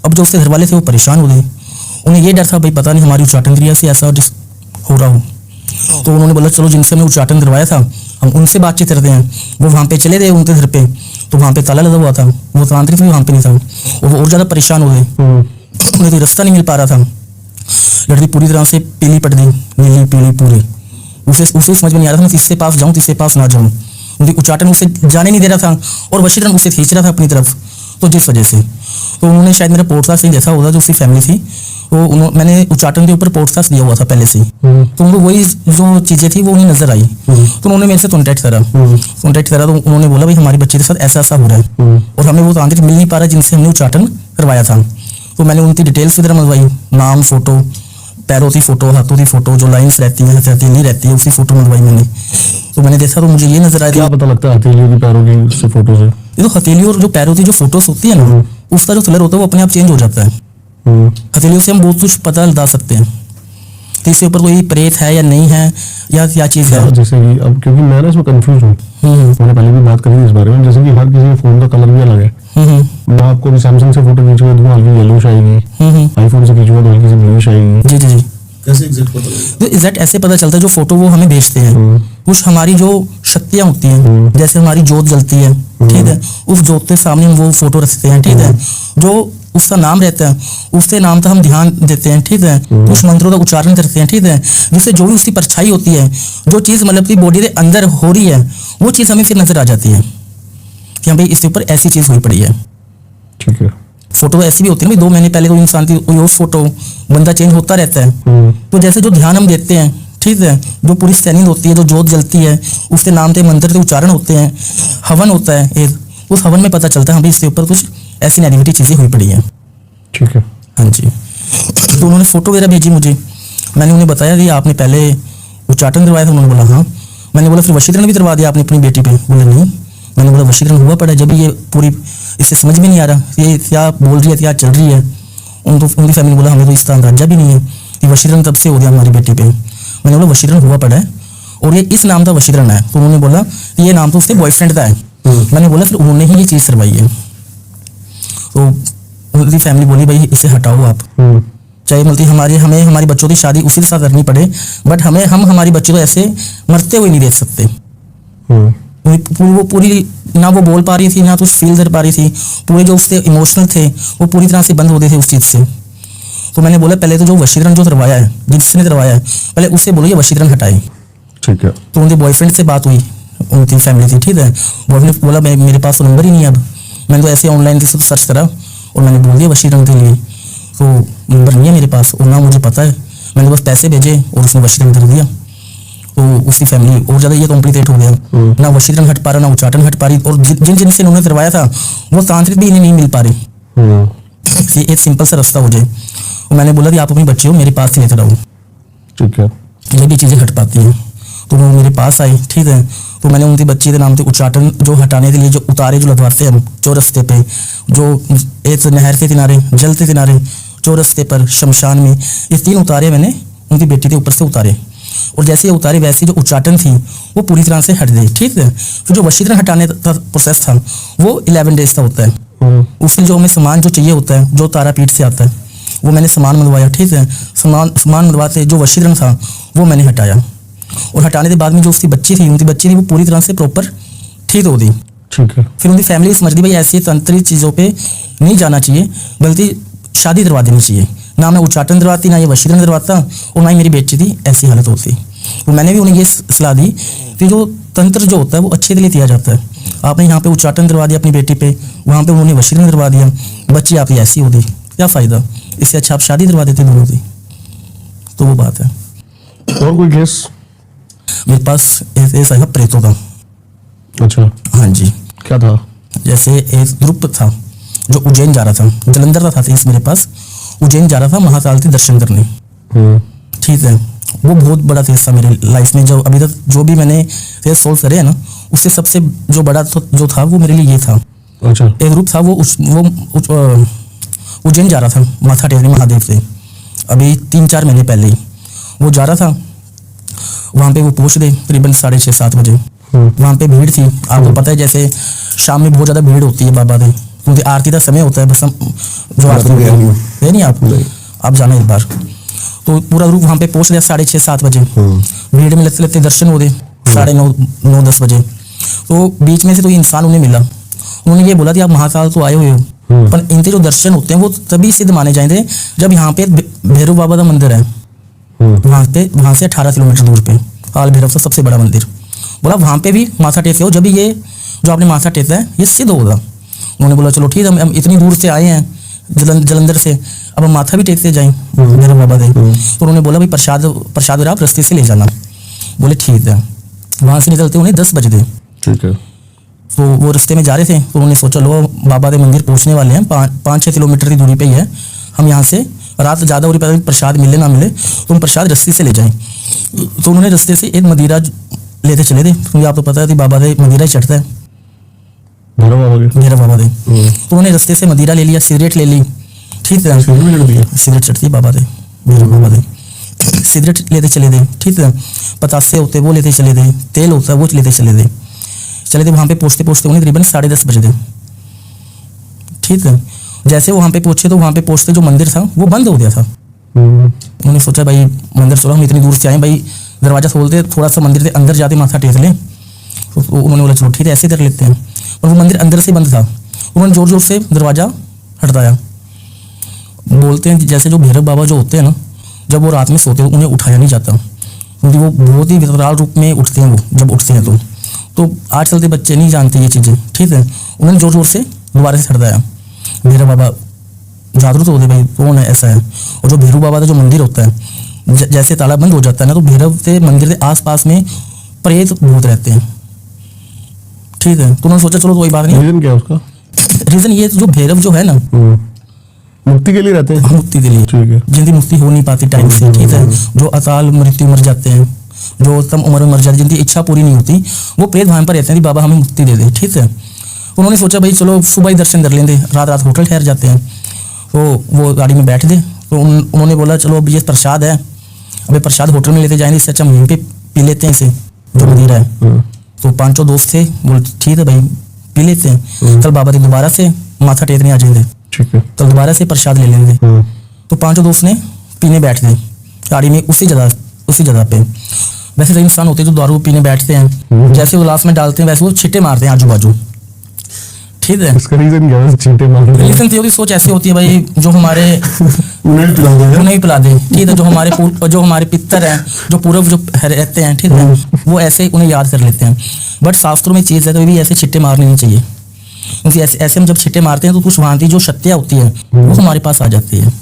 अब जो उसके घर वाले थे वो परेशान हो गए, उन्हें ये डर था भाई पता नहीं हमारी उच्चाटन क्रिया से ऐसा हो रहा हो। तो उन्होंने बोला चलो जिनसे हमने उच्चाटन करवाया था हम उनसे बातचीत करते हैं। वो वहाँ पे चले गए उनके घर पे, तो वहाँ पे ताला लगा हुआ था, वो तांत्रिक भी वहाँ पे नहीं था, और वो और ज़्यादा परेशान हो गए, उन्हें कोई रास्ता नहीं मिल पा रहा था। लड़की पूरी तरह से पीली पड़ गई, नीली पीली पूरी। उसे समझ में नहीं आ रहा था मैं किससे पास जाऊँ किससे पास ना जाऊँ। उनकी उच्चाटन उसे जाने नहीं दे रहा था और वशीकरण उसे खींच रहा था अपनी तरफ। तो जिस वजह से तो उन्होंने शायद मेरा पॉडकास्ट ही देखा होगा, जो उसकी फैमिली थी, तो मैंने उच्चाटन के ऊपर पॉडकास्ट दिया हुआ था पहले से ही, तो उनको वही जो चीज़ें थी वो उन्हें नजर आई। तो उन्होंने मेरे से कॉन्टैक्ट करा तो उन्होंने बोला भाई हमारी बच्ची के साथ ऐसा ऐसा हो रहा है और हमें वो तांत्रिक मिल नहीं पा रहा जिनसे हमने उच्चाटन करवाया था। तो मैंने उनकी डिटेल्स की तरह मंगवाई, नाम, फोटो, पैरों की फोटो, हाथों की फोटो, जो लाइन्स रहती है नहीं रहती है उसकी फोटो मंगवाई मैंने। तो मैंने देखा तो मुझे ये नजर आया। क्या पता लगता है हथेलियों की पैरों की फोटो से? ये तो हथेलियों और जो पैरों की जो फोटोज होती है ना उसका जो कलर होता है वो अपने आप चेंज हो जाता है। हथेलियों से हम बहुत कुछ पता लगा सकते हैं कि इसके ऊपर कोई प्रेत है या नहीं है या क्या चीज़ है। जैसे कि अब क्योंकि मैं ना इसमें कंफ्यूज हूँ, मैंने पहले भी बात करी थी इस बारे में, जैसे कि हर किसी फोन का कलर भी अलग है। मैं आपको भी सैमसंग से फोटो खींचूंगा तो हल्की येलोश आएगी, आईफोन से खींचूंगा तो हल्की सी ब्लूइश आएगी। जी जी जी। कैसे एग्जैक्ट पता लगेगा? तो एग्जैक्ट ऐसे पता चलता है जो फोटो वो हमें भेजते हैं, कुछ हमारी जो शक्तियाँ होती हैं, जैसे हमारी जोत जलती है, ठीक है, उस जोत के सामने हम वो फोटो रखते हैं, ठीक है, जो उसका नाम रहता है उसके नाम का हम ध्यान देते हैं, ठीक है, उस मंत्रों का उच्चारण करते हैं, ठीक है, जिससे जो भी उसकी परछाई होती है, जो चीज़ मतलब की बॉडी के अंदर हो रही है वो चीज़ हमें फिर नजर आ जाती है कि हाँ भाई इसके ऊपर ऐसी चीज़ हुई पड़ी है। ठीक है। फोटो ऐसी भी होती है ना, 2 महीने पहले कोई इंसान की कोई और फोटो, बंदा चेंज होता रहता है। तो जैसे जो ध्यान हम देते हैं, ठीक है, जो पूरी स्कैनिंग होती है, जो जोत जलती है, उसके नाम के मंत्र के उच्चारण होते हैं, हवन होता है एक, उस हवन में पता चलता है हाँ भाई इसके ऊपर कुछ ऐसी नेगेटिव चीज़ें हुई पड़ी हैं। ठीक है। हाँ जी। तो उन्होंने फोटो वगैरह भेजी मुझे, मैंने उन्हें बताया कि आपने पहले उच्चाटन करवाया था, उन्होंने बोला हाँ। मैंने बोला फिर वशीकरण भी करवा दिया आपने अपनी बेटी पे? बोले नहीं। मैंने बोला वशीकरण हुआ पड़ा, जब ये पूरी इससे समझ में नहीं आ रहा ये क्या बोल रही है क्या चल रही है। उनकी फैमिली बोला हमें तो इसका अंदाजा भी नहीं है कि वशीकरण तब से हो गया हमारी बेटी पे। मैंने बोला वशीकरण हुआ पड़ा है और ये इस नाम का वशीकरण है। तो उन्होंने बोला ये नाम तो उसके बॉयफ्रेंड का है। मैंने बोला फिर उन्होंने ही ये चीज़ करवाई है। तो उनकी फैमिली बोली भाई इसे हटाओ आप, चाहे मतलब हमें हमारी बच्चों की शादी उसी के साथ करनी पड़े, बट हम हमारी बच्चों को ऐसे मरते हुए नहीं देख सकते। वो पूरी ना वो बोल पा रही थी, ना तो फील कर पा रही थी। पूरे जो उसके इमोशनल थे वो पूरी तरह से बंद होते थे उस चीज़ से। तो मैंने बोला पहले तो जो वशीकरण जो करवाया है, जिसने करवाया है, पहले उससे बोलो ये वशीकरण हटाए। ठीक है। तो उनके बॉयफ्रेंड से बात हुई, उनकी फैमिली थी, ठीक है। बॉयफ्रेंड बोला मेरे पास तो नंबर ही नहीं है अब। मैंने तो ऐसे ऑनलाइन किसी को सर्च करा और मैंने बोल दिया वशीकरण के लिए, तो नंबर नहीं है मेरे पास और ना मुझे पता है। मैंने बस पैसे भेजे और उसने वशीकरण कर दिया। तो उसकी फैमिली और ज़्यादा ये कॉम्प्लिकेट हो गया। ना वशीकरण हट पा रहा, ना उच्चाटन हट पा रही, और जिन जिनसे उन्होंने करवाया था वो तांत्रिक भी इन्हें नहीं मिल पा रहे। एक सिंपल सा रास्ता हो जाए। और मैंने बोला कि आप अपनी बच्ची हो मेरे पास से लेकर आओ, ठीक है, ये भी चीज़ें हट पाती हैं। तो वो मेरे पास आई, ठीक है। तो मैंने उनकी बच्ची के नाम से उच्चाटन जो हटाने के लिए जो उतारे जो लगवाते हैं चौरस्ते पे, जो एक नहर के किनारे, जल के किनारे, चौरस्ते पर, शमशान में, ये 3 उतारे मैंने उनकी बेटी के ऊपर से उतारे। और जैसे ये उतारे वैसे जो उच्चाटन थी वो पूरी तरह से हट गई, ठीक है। फिर जो वशीकरण हटाने का प्रोसेस था वो 11 डेज का होता है। उसमें जो हमें सामान जो चाहिए होता है, जो तारापीठ से आता है, वो मैंने सामान मंगवाया, ठीक है। सामान मंगवाते जो वशीकरण था वो मैंने हटाया। और हटाने के बाद में जो उसकी बच्ची थी वो पूरी तरह से प्रॉपर ठीक हो गई, ठीक है। फिर उनकी फैमिली समझ गई भाई ऐसी तंत्रिक चीज़ों पे नहीं जाना चाहिए, बल्कि शादी करवा देनी चाहिए। ना मैं उच्चाटन करवाती, ना ये वशीकरण करवाता, और ना ही मेरी बेटी थी ऐसी हालत होती। तो मैंने भी उन्हें ये सलाह दी कि जो तंत्र जो होता है वो अच्छे के लिए किया जाता है। आपने यहाँ पे उच्चाटन करवा दिया अपनी बेटी पे, वहाँ पे उन्होंने वशीकरण करवा दिया, बच्ची आपकी ऐसी हो गई, क्या फ़ायदा? इससे अच्छा आप शादी करवा देते दोनों की। तो वो बात है। और कोई केस? मेरे पास ऐसा है प्रेतों का। अच्छा, हाँ जी। क्या था? जैसे एक ग्रुप था जो उज्जैन जा रहा था, जलंधर था इस मेरे पास, उज्जैन जा रहा था महाकाल के दर्शन करने, ठीक है। वो बहुत बड़ा फेस था मेरे लाइफ में, जो अभी तक जो भी मैंने फेस सोल्व करे है ना, उससे सबसे जो बड़ा जो था वो मेरे लिए ये था। अच्छा। एक ग्रुप था वो उज्जैन जा रहा था माथा टेकने महादेव से, अभी 3-4 महीने पहले ही वो जा रहा था। वहाँ पे वो पहुँच गए करीबन 6:30-7 बजे। वहाँ पे भीड़ थी, आपको पता है जैसे शाम में बहुत ज़्यादा भीड़ होती है बाबा के, क्योंकि आरती का समय होता है। बस हम जो आरती है नहीं आप जाना एक बार। तो पूरा ग्रुप वहाँ पे पहुँच गया 6:30-7 बजे। भीड़ में लगते लगते दर्शन हो गए 9:30-10 बजे। तो बीच में से तो ये इंसान उन्हें मिला, उन्होंने ये बोला कि आप महाकाल तो आए हुए हो, पर इनके जो दर्शन होते हैं वो तभी सिद्ध माने जाएंगे जब यहाँ पे भैरव बाबा का मंदिर है, वहाँ से 18 किलोमीटर दूर पे काल भैरव का सबसे बड़ा मंदिर। बोला वहाँ पे भी माथा टेके हो, जब ये जो आपने माथा टेका है ये सिद्ध होगा। उन्होंने बोला चलो ठीक है, हम इतनी दूर से आए हैं जलंधर से, अब हम माथा भी टेकते जाएं भैरव बाबा के। तो उन्होंने बोला भाई प्रसाद आप रास्ते से ले जाना। बोले ठीक है। वहाँ से निकलते उन्हें 10 बज गए, ठीक है। तो वो रास्ते में जा रहे थे, तो उन्होंने सोचा लो बाबा के मंदिर पहुँचने वाले हैं, 5-6 किलोमीटर की दूरी पे ही है, हम यहाँ से रात ज़्यादा हो रही, पता प्रसाद मिले ना मिले तो हम प्रसाद रस्सी से ले जाएं। तो उन्होंने रास्ते से एक मदिरा लेते चले थे, क्योंकि आपको पता है कि बाबा के मदिरा ही चढ़ता है भैरव बाबा के। तो उन्होंने रास्ते से मदिरा ले लिया, सिगरेट ले ली, ठीक है। सिगरेट चढ़ती है बाबा के, भैरव बाबा के। सिगरेट लेते चले थे, ठीक है। पतासे होते वो लेते चले थे, तेल होता है वो लेते चले थे। वहाँ पे पहुँचते उन्हें करीबन 10:30 बजे थे, ठीक है। जैसे वहाँ पे पहुँचे तो वहाँ पे पहुँचते जो मंदिर था वो बंद हो गया था। उन्होंने सोचा भाई मंदिर चलो, हम इतनी दूर से आए, भाई दरवाज़ा खोलते थोड़ा सा मंदिर के अंदर जाते माथा टेक लें। तो उन्होंने बोला चलो ठीक है ऐसे कर लेते हैं, और वो मंदिर अंदर से बंद था। उन्होंने ज़ोर ज़ोर से दरवाज़ा हटकाया। बोलते हैं जैसे जो भैरव बाबा जो होते हैं ना, जब वो रात में सोते हैं उन्हें उठाया नहीं जाता, क्योंकि वो बहुत ही विकराल रूप में उठते हैं। वो जब उठते हैं तो आज चलते बच्चे नहीं जानते ये चीज़ें, ठीक है। उन्होंने ज़ोर ज़ोर से दोबारा से हटकाया। भैरव बाबा जागरूक हो गए, भाई कौन है ऐसा है। और जो भैरव बाबा का जो मंदिर होता है, जैसे ताला बंद हो जाता है ना, तो भैरव के मंदिर के आसपास में प्रेत भूत रहते हैं, ठीक है। तो उन्होंने सोचा चलो कोई बात नहीं। रीजन क्या है उसका? रीजन ये जो भैरव जो है ना, मुक्ति के लिए रहते हैं, मुक्ति के लिए, ठीक है। जिनकी मुक्ति हो नहीं पाती टाइम से, ठीक है। जो अकाल मृत्यु मर जाते हैं, जो कम उम्र में मर जाते, जिनकी इच्छा पूरी नहीं होती, वो प्रेत वहाँ पर रहते हैं कि बाबा हमें मुक्ति दे दे, ठीक है। उन्होंने सोचा भाई चलो सुबह ही दर्शन कर लेंगे, रात होटल ठहर जाते हैं। तो वो गाड़ी में बैठ गए। तो उन्होंने बोला चलो अब ये प्रसाद है, अभी प्रसाद होटल में लेते जाएंगे, इससे अच्छा वहीं पे पी लेते हैं इसे जो मदिरा है। तो 5 दोस्त थे, बोले ठीक है भाई पी लेते हैं, कल बाबा के दोबारा से माथा टेकने आ जाएंगे, ठीक है, कल दोबारा से प्रसाद ले लेंगे। तो 5 दोस्त ने पीने बैठ गए गाड़ी में उसी जगह पे। वैसे तो इंसान होते हैं जो दारू पीने बैठते हैं, जैसे वो गिलास में डालते हैं वैसे वो छिट्टे मारते हैं आजू बाजू, ठीक है। इसका रीजन क्या है छींटे मारने का? रीजन थी सोच ऐसी होती है भाई, जो हमारे उन्हें पिला देंगे। उन्हें पिला दे, ठीक है। जो हमारे पितर हैं, जो पूर्व जो रहते हैं, ठीक है, वो ऐसे उन्हें याद कर लेते हैं। बट शास्त्रों में चीज़ है तो भी ऐसे छिट्टे मारने नहीं चाहिए, क्योंकि ऐसे हम जब छिट्टे मारते हैं तो कुछ भांति जो शक्तियाँ होती है वो हमारे पास आ जाती है।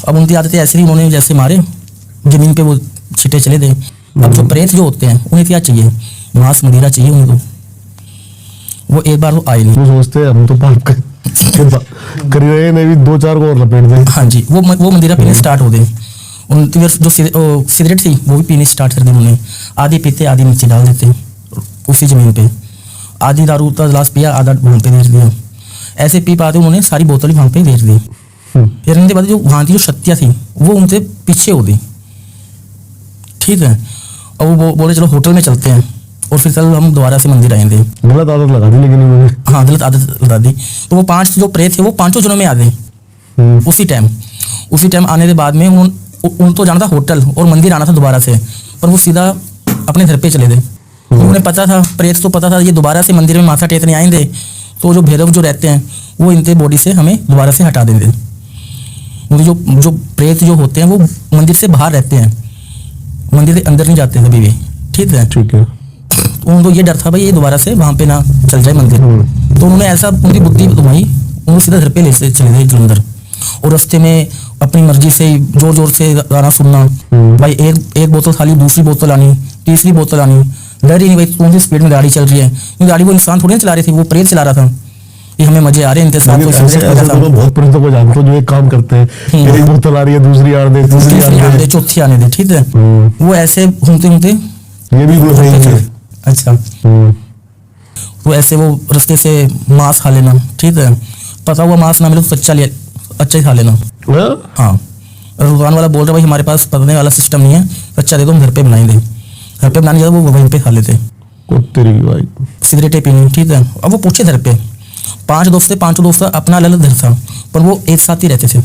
अब उनकी आदतें ऐसे ही, उन्होंने जैसे मारे जमीन पे वो छिट्टे चले थे। अब जो प्रेत जो होते हैं उन्हें क्या चाहिए, मांस मदिरा चाहिए उन्हें, तो वो एक बार वो आए नहीं। वो सोचते हैं हम तो पाप कर रहे हैं, भी 2-4 को और लपेट दें। हाँ जी, वो मदिरा पीने स्टार्ट हो गए। उनकी जो सिगरेट थी वो भी पीने स्टार्ट कर दी उन्होंने। आधी पीते आधी नीचे डाल देते उसी जमीन पे। आधी दारू का गिलास पिया, आधा वहाँ पे दे दिया। ऐसे पी पाते उन्होंने सारी बोतल ही वहाँ पे दे दी। फिर उनके बाद जो वहाँ की जो शक्तियाँ थी वो उनसे पीछे हो गई, ठीक है। और वो बोले चलो होटल में चलते हैं और फिर चलो हम दोबारा से मंदिर आएंगे। गलत आदत लगा दी लेकिन उन्होंने। हाँ, गलत आदत लगा दी। तो वो 5 जो प्रेत थे वो 5 जनों में आ गए उसी टाइम आने के बाद में उन तो जाना था होटल और मंदिर आना था दोबारा से, पर वो सीधा अपने घर पे चले गए। उन्हें पता था, प्रेत तो पता था ये दोबारा से मंदिर में माथा टेकने आएंगे, तो जो भैरव जो रहते हैं वो इनके बॉडी से हमें दोबारा से हटा देंगे। जो प्रेत जो होते हैं वो मंदिर से बाहर रहते हैं, मंदिर के अंदर नहीं जाते कभी भी, ठीक है। तो उनको ये डर था भाई ये दोबारा से वहाँ पे ना चल जाए मंदिर। तो उन्होंने ऐसा उनकी बुद्धि घुमाई, उन्होंने सीधा घर पे ले से चले गए जलंधर। और रास्ते में अपनी मर्जी से जोर जोर से गाना सुनना, भाई एक बोतल खाली, दूसरी बोतल आनी, तीसरी बोतल आनी। डर ही नहीं भाई कौन सी स्पीड में गाड़ी चल रही है, क्योंकि गाड़ी वो इंसान थोड़ी ना चला रही थी, वो प्रेत चला रहा था। ये हमें मजे आ रहे हैं इनके साथ। तो बहुत प्रेतों को जानते हो जो एक काम करते हैं, एक बोतल आ रही है, दूसरी आने दे, तीसरी आने दे, चौथी आने दे, ठीक है। वो ऐसे घूमते घूमते ये भी बोल रही है। अच्छा, वो ऐसे वो रास्ते से मांस खा लेना, ठीक है। पता हुआ मांस ना मिले तो अच्छा ही खा लेना। हाँ, दुकान वाला बोल रहा भाई हमारे पास पकने वाला सिस्टम नहीं है, अच्छा दे दो हम घर पे बनाएंगे। घर पे बनाने जाते वो वहीं पे खा लेते। सिगरेटें पीनी, ठीक है। अब वो पूछे घर पे 5 दोस्त थे, 5 दोस्त अपना अलग घर था, पर वो एक साथ ही रहते थे।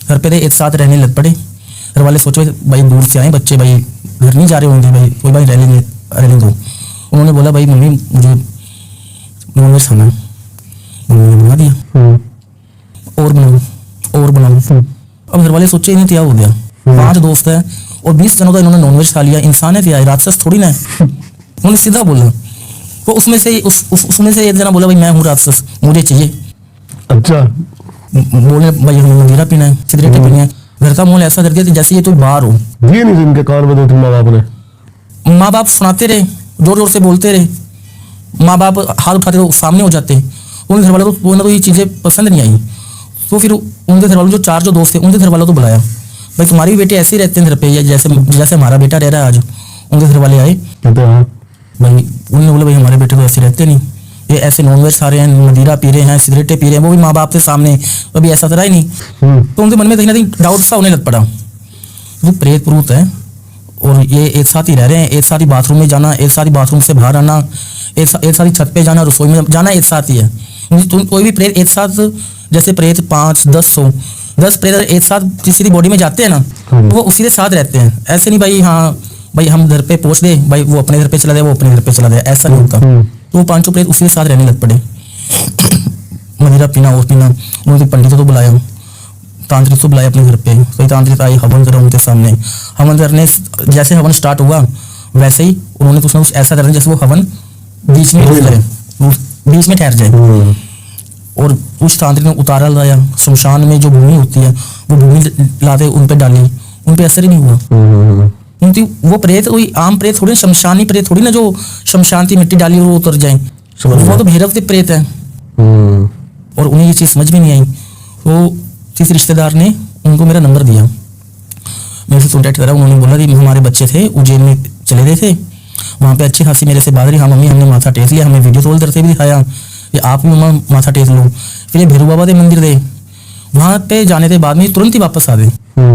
घर पे एक साथ रहने लग पड़े। घर वाले सोचे भाई दूर से आए बच्चे, भाई घर नहीं जा रहे होंगे, भाई कोई भाई रहने दो। उन्होंने बोला भाई मम्मी मुझे नॉनवेज खाना है, मम्मी ने बना दिया और बनाओ। अब घर वाले सोचे इन्हें क्या हो गया, 5 दोस्त है और 20 जनों का इन्होंने नॉनवेज खा लिया। इंसान है क्या, राक्षस थोड़ी ना है। उन्होंने सीधा बोला। तो उसमें से एक जना बोला भाई मैं हूँ राक्षस, मुझे चाहिए। अच्छा, बोले भाई हमें मदिरा पीना है, सिगरेटें पीनी है। घर का माहौल ऐसा कर दिया जैसे ये तो बाहर हो। ये नहीं इनके कान में 2-3 माँ बाप ने। माँ बाप सुनाते रहे, जोर जोर से बोलते रहे। माँ बाप हाथ उठाते तो सामने हो जाते। उनके घर वालों को तो ये चीज़ें पसंद नहीं आई। तो फिर उनके घर वालों जो 4 जो दोस्त थे उनके घर वालों को बुलाया, भाई तुम्हारे भी बेटे ऐसे ही रहते हैं घर पे, या जैसे हमारा बेटा रह रहा है आज। उनके घर वाले आए, भाई उन्होंने बोला भाई हमारे बेटे तो ऐसे रहते नहीं, ये ऐसे नॉनवेज खा रहे हैं, मदिरा पी रहे हैं, सिगरेटें पी रहे हैं, वो भी माँ बाप के सामने, अभी ऐसा तरह ही नहीं। तो उनके मन में कहीं ना कहीं डाउट सा होने लग पड़ा। वो प्रेत प्रूत है और ये एक साथ ही रह रहे हैं, एक साथ ही बाथरूम में जाना, एक साथ ही बाथरूम से बाहर आना, एक साथ ही छत पे जाना, रसोई में जाना, एक साथ ही है। कोई भी प्रेत एक साथ, जैसे प्रेत 5-10 प्रेत एक साथ किसी की बॉडी में जाते हैं ना, वो उसी के साथ रहते हैं। ऐसे नहीं भाई हाँ भाई हम घर पे पहुंच दे, भाई वो अपने घर पे चला जाए, वो अपने घर पे चला जाए, ऐसा नहीं होता। तो वो 5 प्रेत उसी के साथ रहने लग पड़े। मदिरा पीना और पीना। उन्होंने पंडितों को बुलाया, तांत्रिक को बुलाया अपने घर पे। कोई तांत्रिक आई, हवन करा उनके सामने। हवन करने जैसे हवन स्टार्ट हुआ वैसे ही उन्होंने कुछ ना कुछ ऐसा करना जैसे वो हवन बीच में ठहर जाए। और उस तांत्रिक ने उतारा लाया, शमशान में जो भूमि होती है वो भूमि लाते उन पे डाली, उन पे असर ही नहीं हुआ। क्योंकि वो प्रेत कोई आम प्रेत थोड़ी, शमशानी प्रेत थोड़ी ना जो शमशान की मिट्टी डाली और वो उतर जाए। वो तो भैरव के प्रेत है। और उन्हें ये चीज़ समझ में नहीं आई। तो किसी रिश्तेदार ने उनको मेरा नंबर दिया, मेरे से कॉन्टैक्ट करा। उन्होंने बोला कि हमारे बच्चे थे उज्जैन में चले गए थे, वहाँ पे अच्छी खासी मेरे से बात रही। हाँ मम्मी हमने माथा टेक लिया, हमें वीडियो कॉल करके भी दिखाया कि आप भी मम्मा माथा टेक लो। फिर ये भैरू बाबा के मंदिर गए, वहाँ पे जाने के बाद में तुरंत ही वापस आ गए।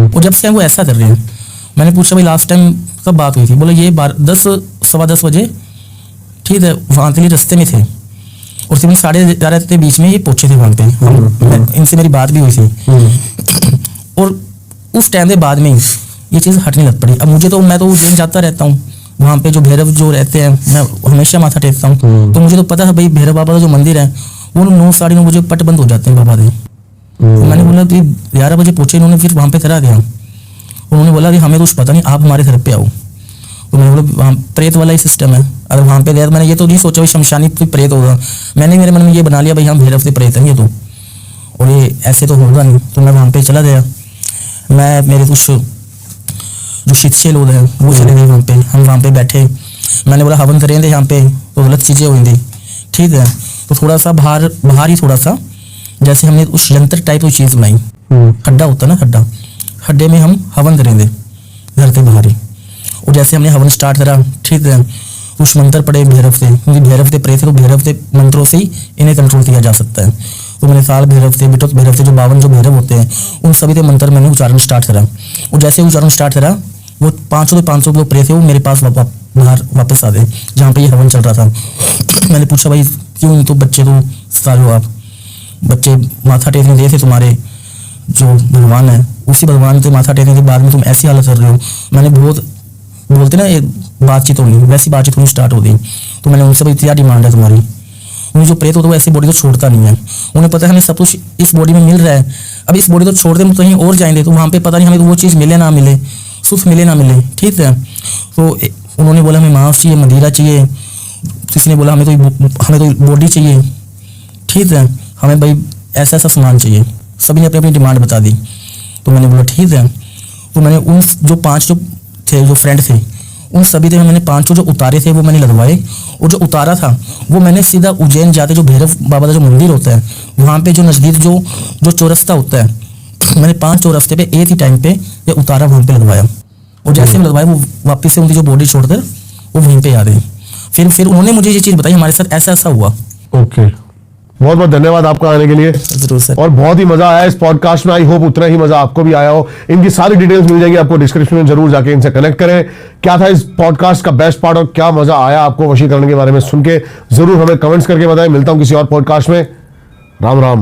और जब से वो ऐसा कर रहे हैं। मैंने पूछा भाई लास्ट टाइम कब बात हुई थी, बोले ये 10-10 बजे, ठीक है, वहाँ के लिए रास्ते में थे और सिर्फ 11:30 के बीच में ये पहुंचे थे वहाँ पे। इनसे मेरी बात भी हुई थी। और उस टाइम के बाद में ये चीज़ हटने लग पड़ी। अब मुझे तो मैं तो उज्जैन जाता रहता हूँ, वहाँ पे जो भैरव जो रहते हैं, मैं हमेशा माथा टेकता हूँ। तो मुझे तो पता है भाई भैरव बाबा का जो मंदिर है वो 9 साढ़े 9 बजे पट बंद हो जाते हैं बाबा के। तो मैंने बोला कि 11 बजे पहुंचे इन्होंने, फिर वहाँ पे करा दिया। उन्होंने बोला कि हमें कुछ पता नहीं, आप हमारे घर पे आओ। तो मैंने बोला वहाँ प्रेत वाला ही सिस्टम है, अगर वहाँ पे गया तो मैंने ये तो नहीं सोचा भाई शमशानी कोई प्रेत होगा, मैंने मेरे मन में ये बना लिया भाई हम भैरव से प्रेत हैं ये तो, और ये ऐसे तो होगा नहीं। तो मैं वहाँ पे चला गया, मैं मेरे कुछ जो शिक्षे लोग हैं वो चले गए वहाँ पे, हम वहाँ पे बैठे। मैंने बोला हवन करेंगे यहाँ पे तो गलत चीज़ें हुई, ठीक है। तो थोड़ा सा बाहर ही थोड़ा सा जैसे हमने उस यंत्र टाइप की चीज़ बनाई, खड्डा होता ना, खड्डे में हम हवन करेंगे घर के बाहर ही। और जैसे हमने हवन स्टार्ट करा, ठीक है, कुछ मंत्र पड़े भैरव से, क्योंकि भैरव से प्रेत है तो भैरव से मंत्रों से ही इन्हें कंट्रोल किया जा सकता है। तो मैंने साल भैरव से, बिटोत भैरव से, जो 52 जो भैरव होते हैं उन सभी के मंत्र मैंने उच्चारण स्टार्ट करा। और जैसे उच्चारण स्टार्ट करा वो 500 जो प्रेत है वो मेरे पास बाहर वापस आ गए जहाँ पे ये हवन चल रहा था। मैंने पूछा भाई क्यों, तो बच्चे तो सारे हो आप, बच्चे माथा टेकने दिए थे तुम्हारे जो भगवान है, उसी भगवान के माथा टेकने के बाद में तुम ऐसी हालत कर रहे हो। मैंने बहुत बोलते ना एक बातचीत होगी, वैसी बातचीत होनी स्टार्ट हो गई। तो मैंने उनसे भाई क्या डिमांड है तुम्हारी, उन्हें जो प्रेत होता है वो ऐसी बॉडी तो छोड़ता नहीं है, उन्हें पता है हमें सब कुछ इस बॉडी में मिल रहा है, अब इस बॉडी तो छोड़ दे कहीं और जाएंगे तो वहाँ पे पता नहीं हमें तो वो चीज़ मिले ना मिले, सुख मिले ना मिले, ठीक है। तो उन्होंने बोला हमें मांस चाहिए, मदिरा चाहिए, किसी ने बोला हमें तो बॉडी चाहिए, ठीक है, हमें भाई ऐसा सामान चाहिए, सभी ने अपनी अपनी डिमांड बता दी। तो मैंने बोला ठीक है। तो मैंने उन जो 5 जो थे जो फ्रेंड थे उन सभी थे मैंने 5 जो उतारे थे वो मैंने लगवाए, और जो उतारा था वो मैंने सीधा उज्जैन जाते जो भैरव बाबा का जो मंदिर होता है वहाँ पे जो नज़दीक जो चौरस्ता होता है, मैंने 5 चौरस्ते पे एक ही टाइम पे ये उतारा वहाँ पे लगवाया। और जैसे हम लगवाए वो वापस से उनकी जो बॉडी छोड़कर वो वहीं पे आ गई। फिर उन्होंने मुझे ये चीज़ बताई हमारे साथ ऐसा ऐसा हुआ। ओके, बहुत बहुत धन्यवाद आपका आने के लिए। जरूर सर। और बहुत ही मजा आया इस पॉडकास्ट में, आई होप उतना ही मजा आपको भी आया हो। इनकी सारी डिटेल्स मिल जाएगी आपको डिस्क्रिप्शन में, जरूर जाके इनसे कनेक्ट करें। क्या था इस पॉडकास्ट का बेस्ट पार्ट और क्या मजा आया आपको वशीकरण के बारे में सुन के, जरूर हमें कमेंट्स करके बताएं। मिलता हूं किसी और पॉडकास्ट में। राम राम।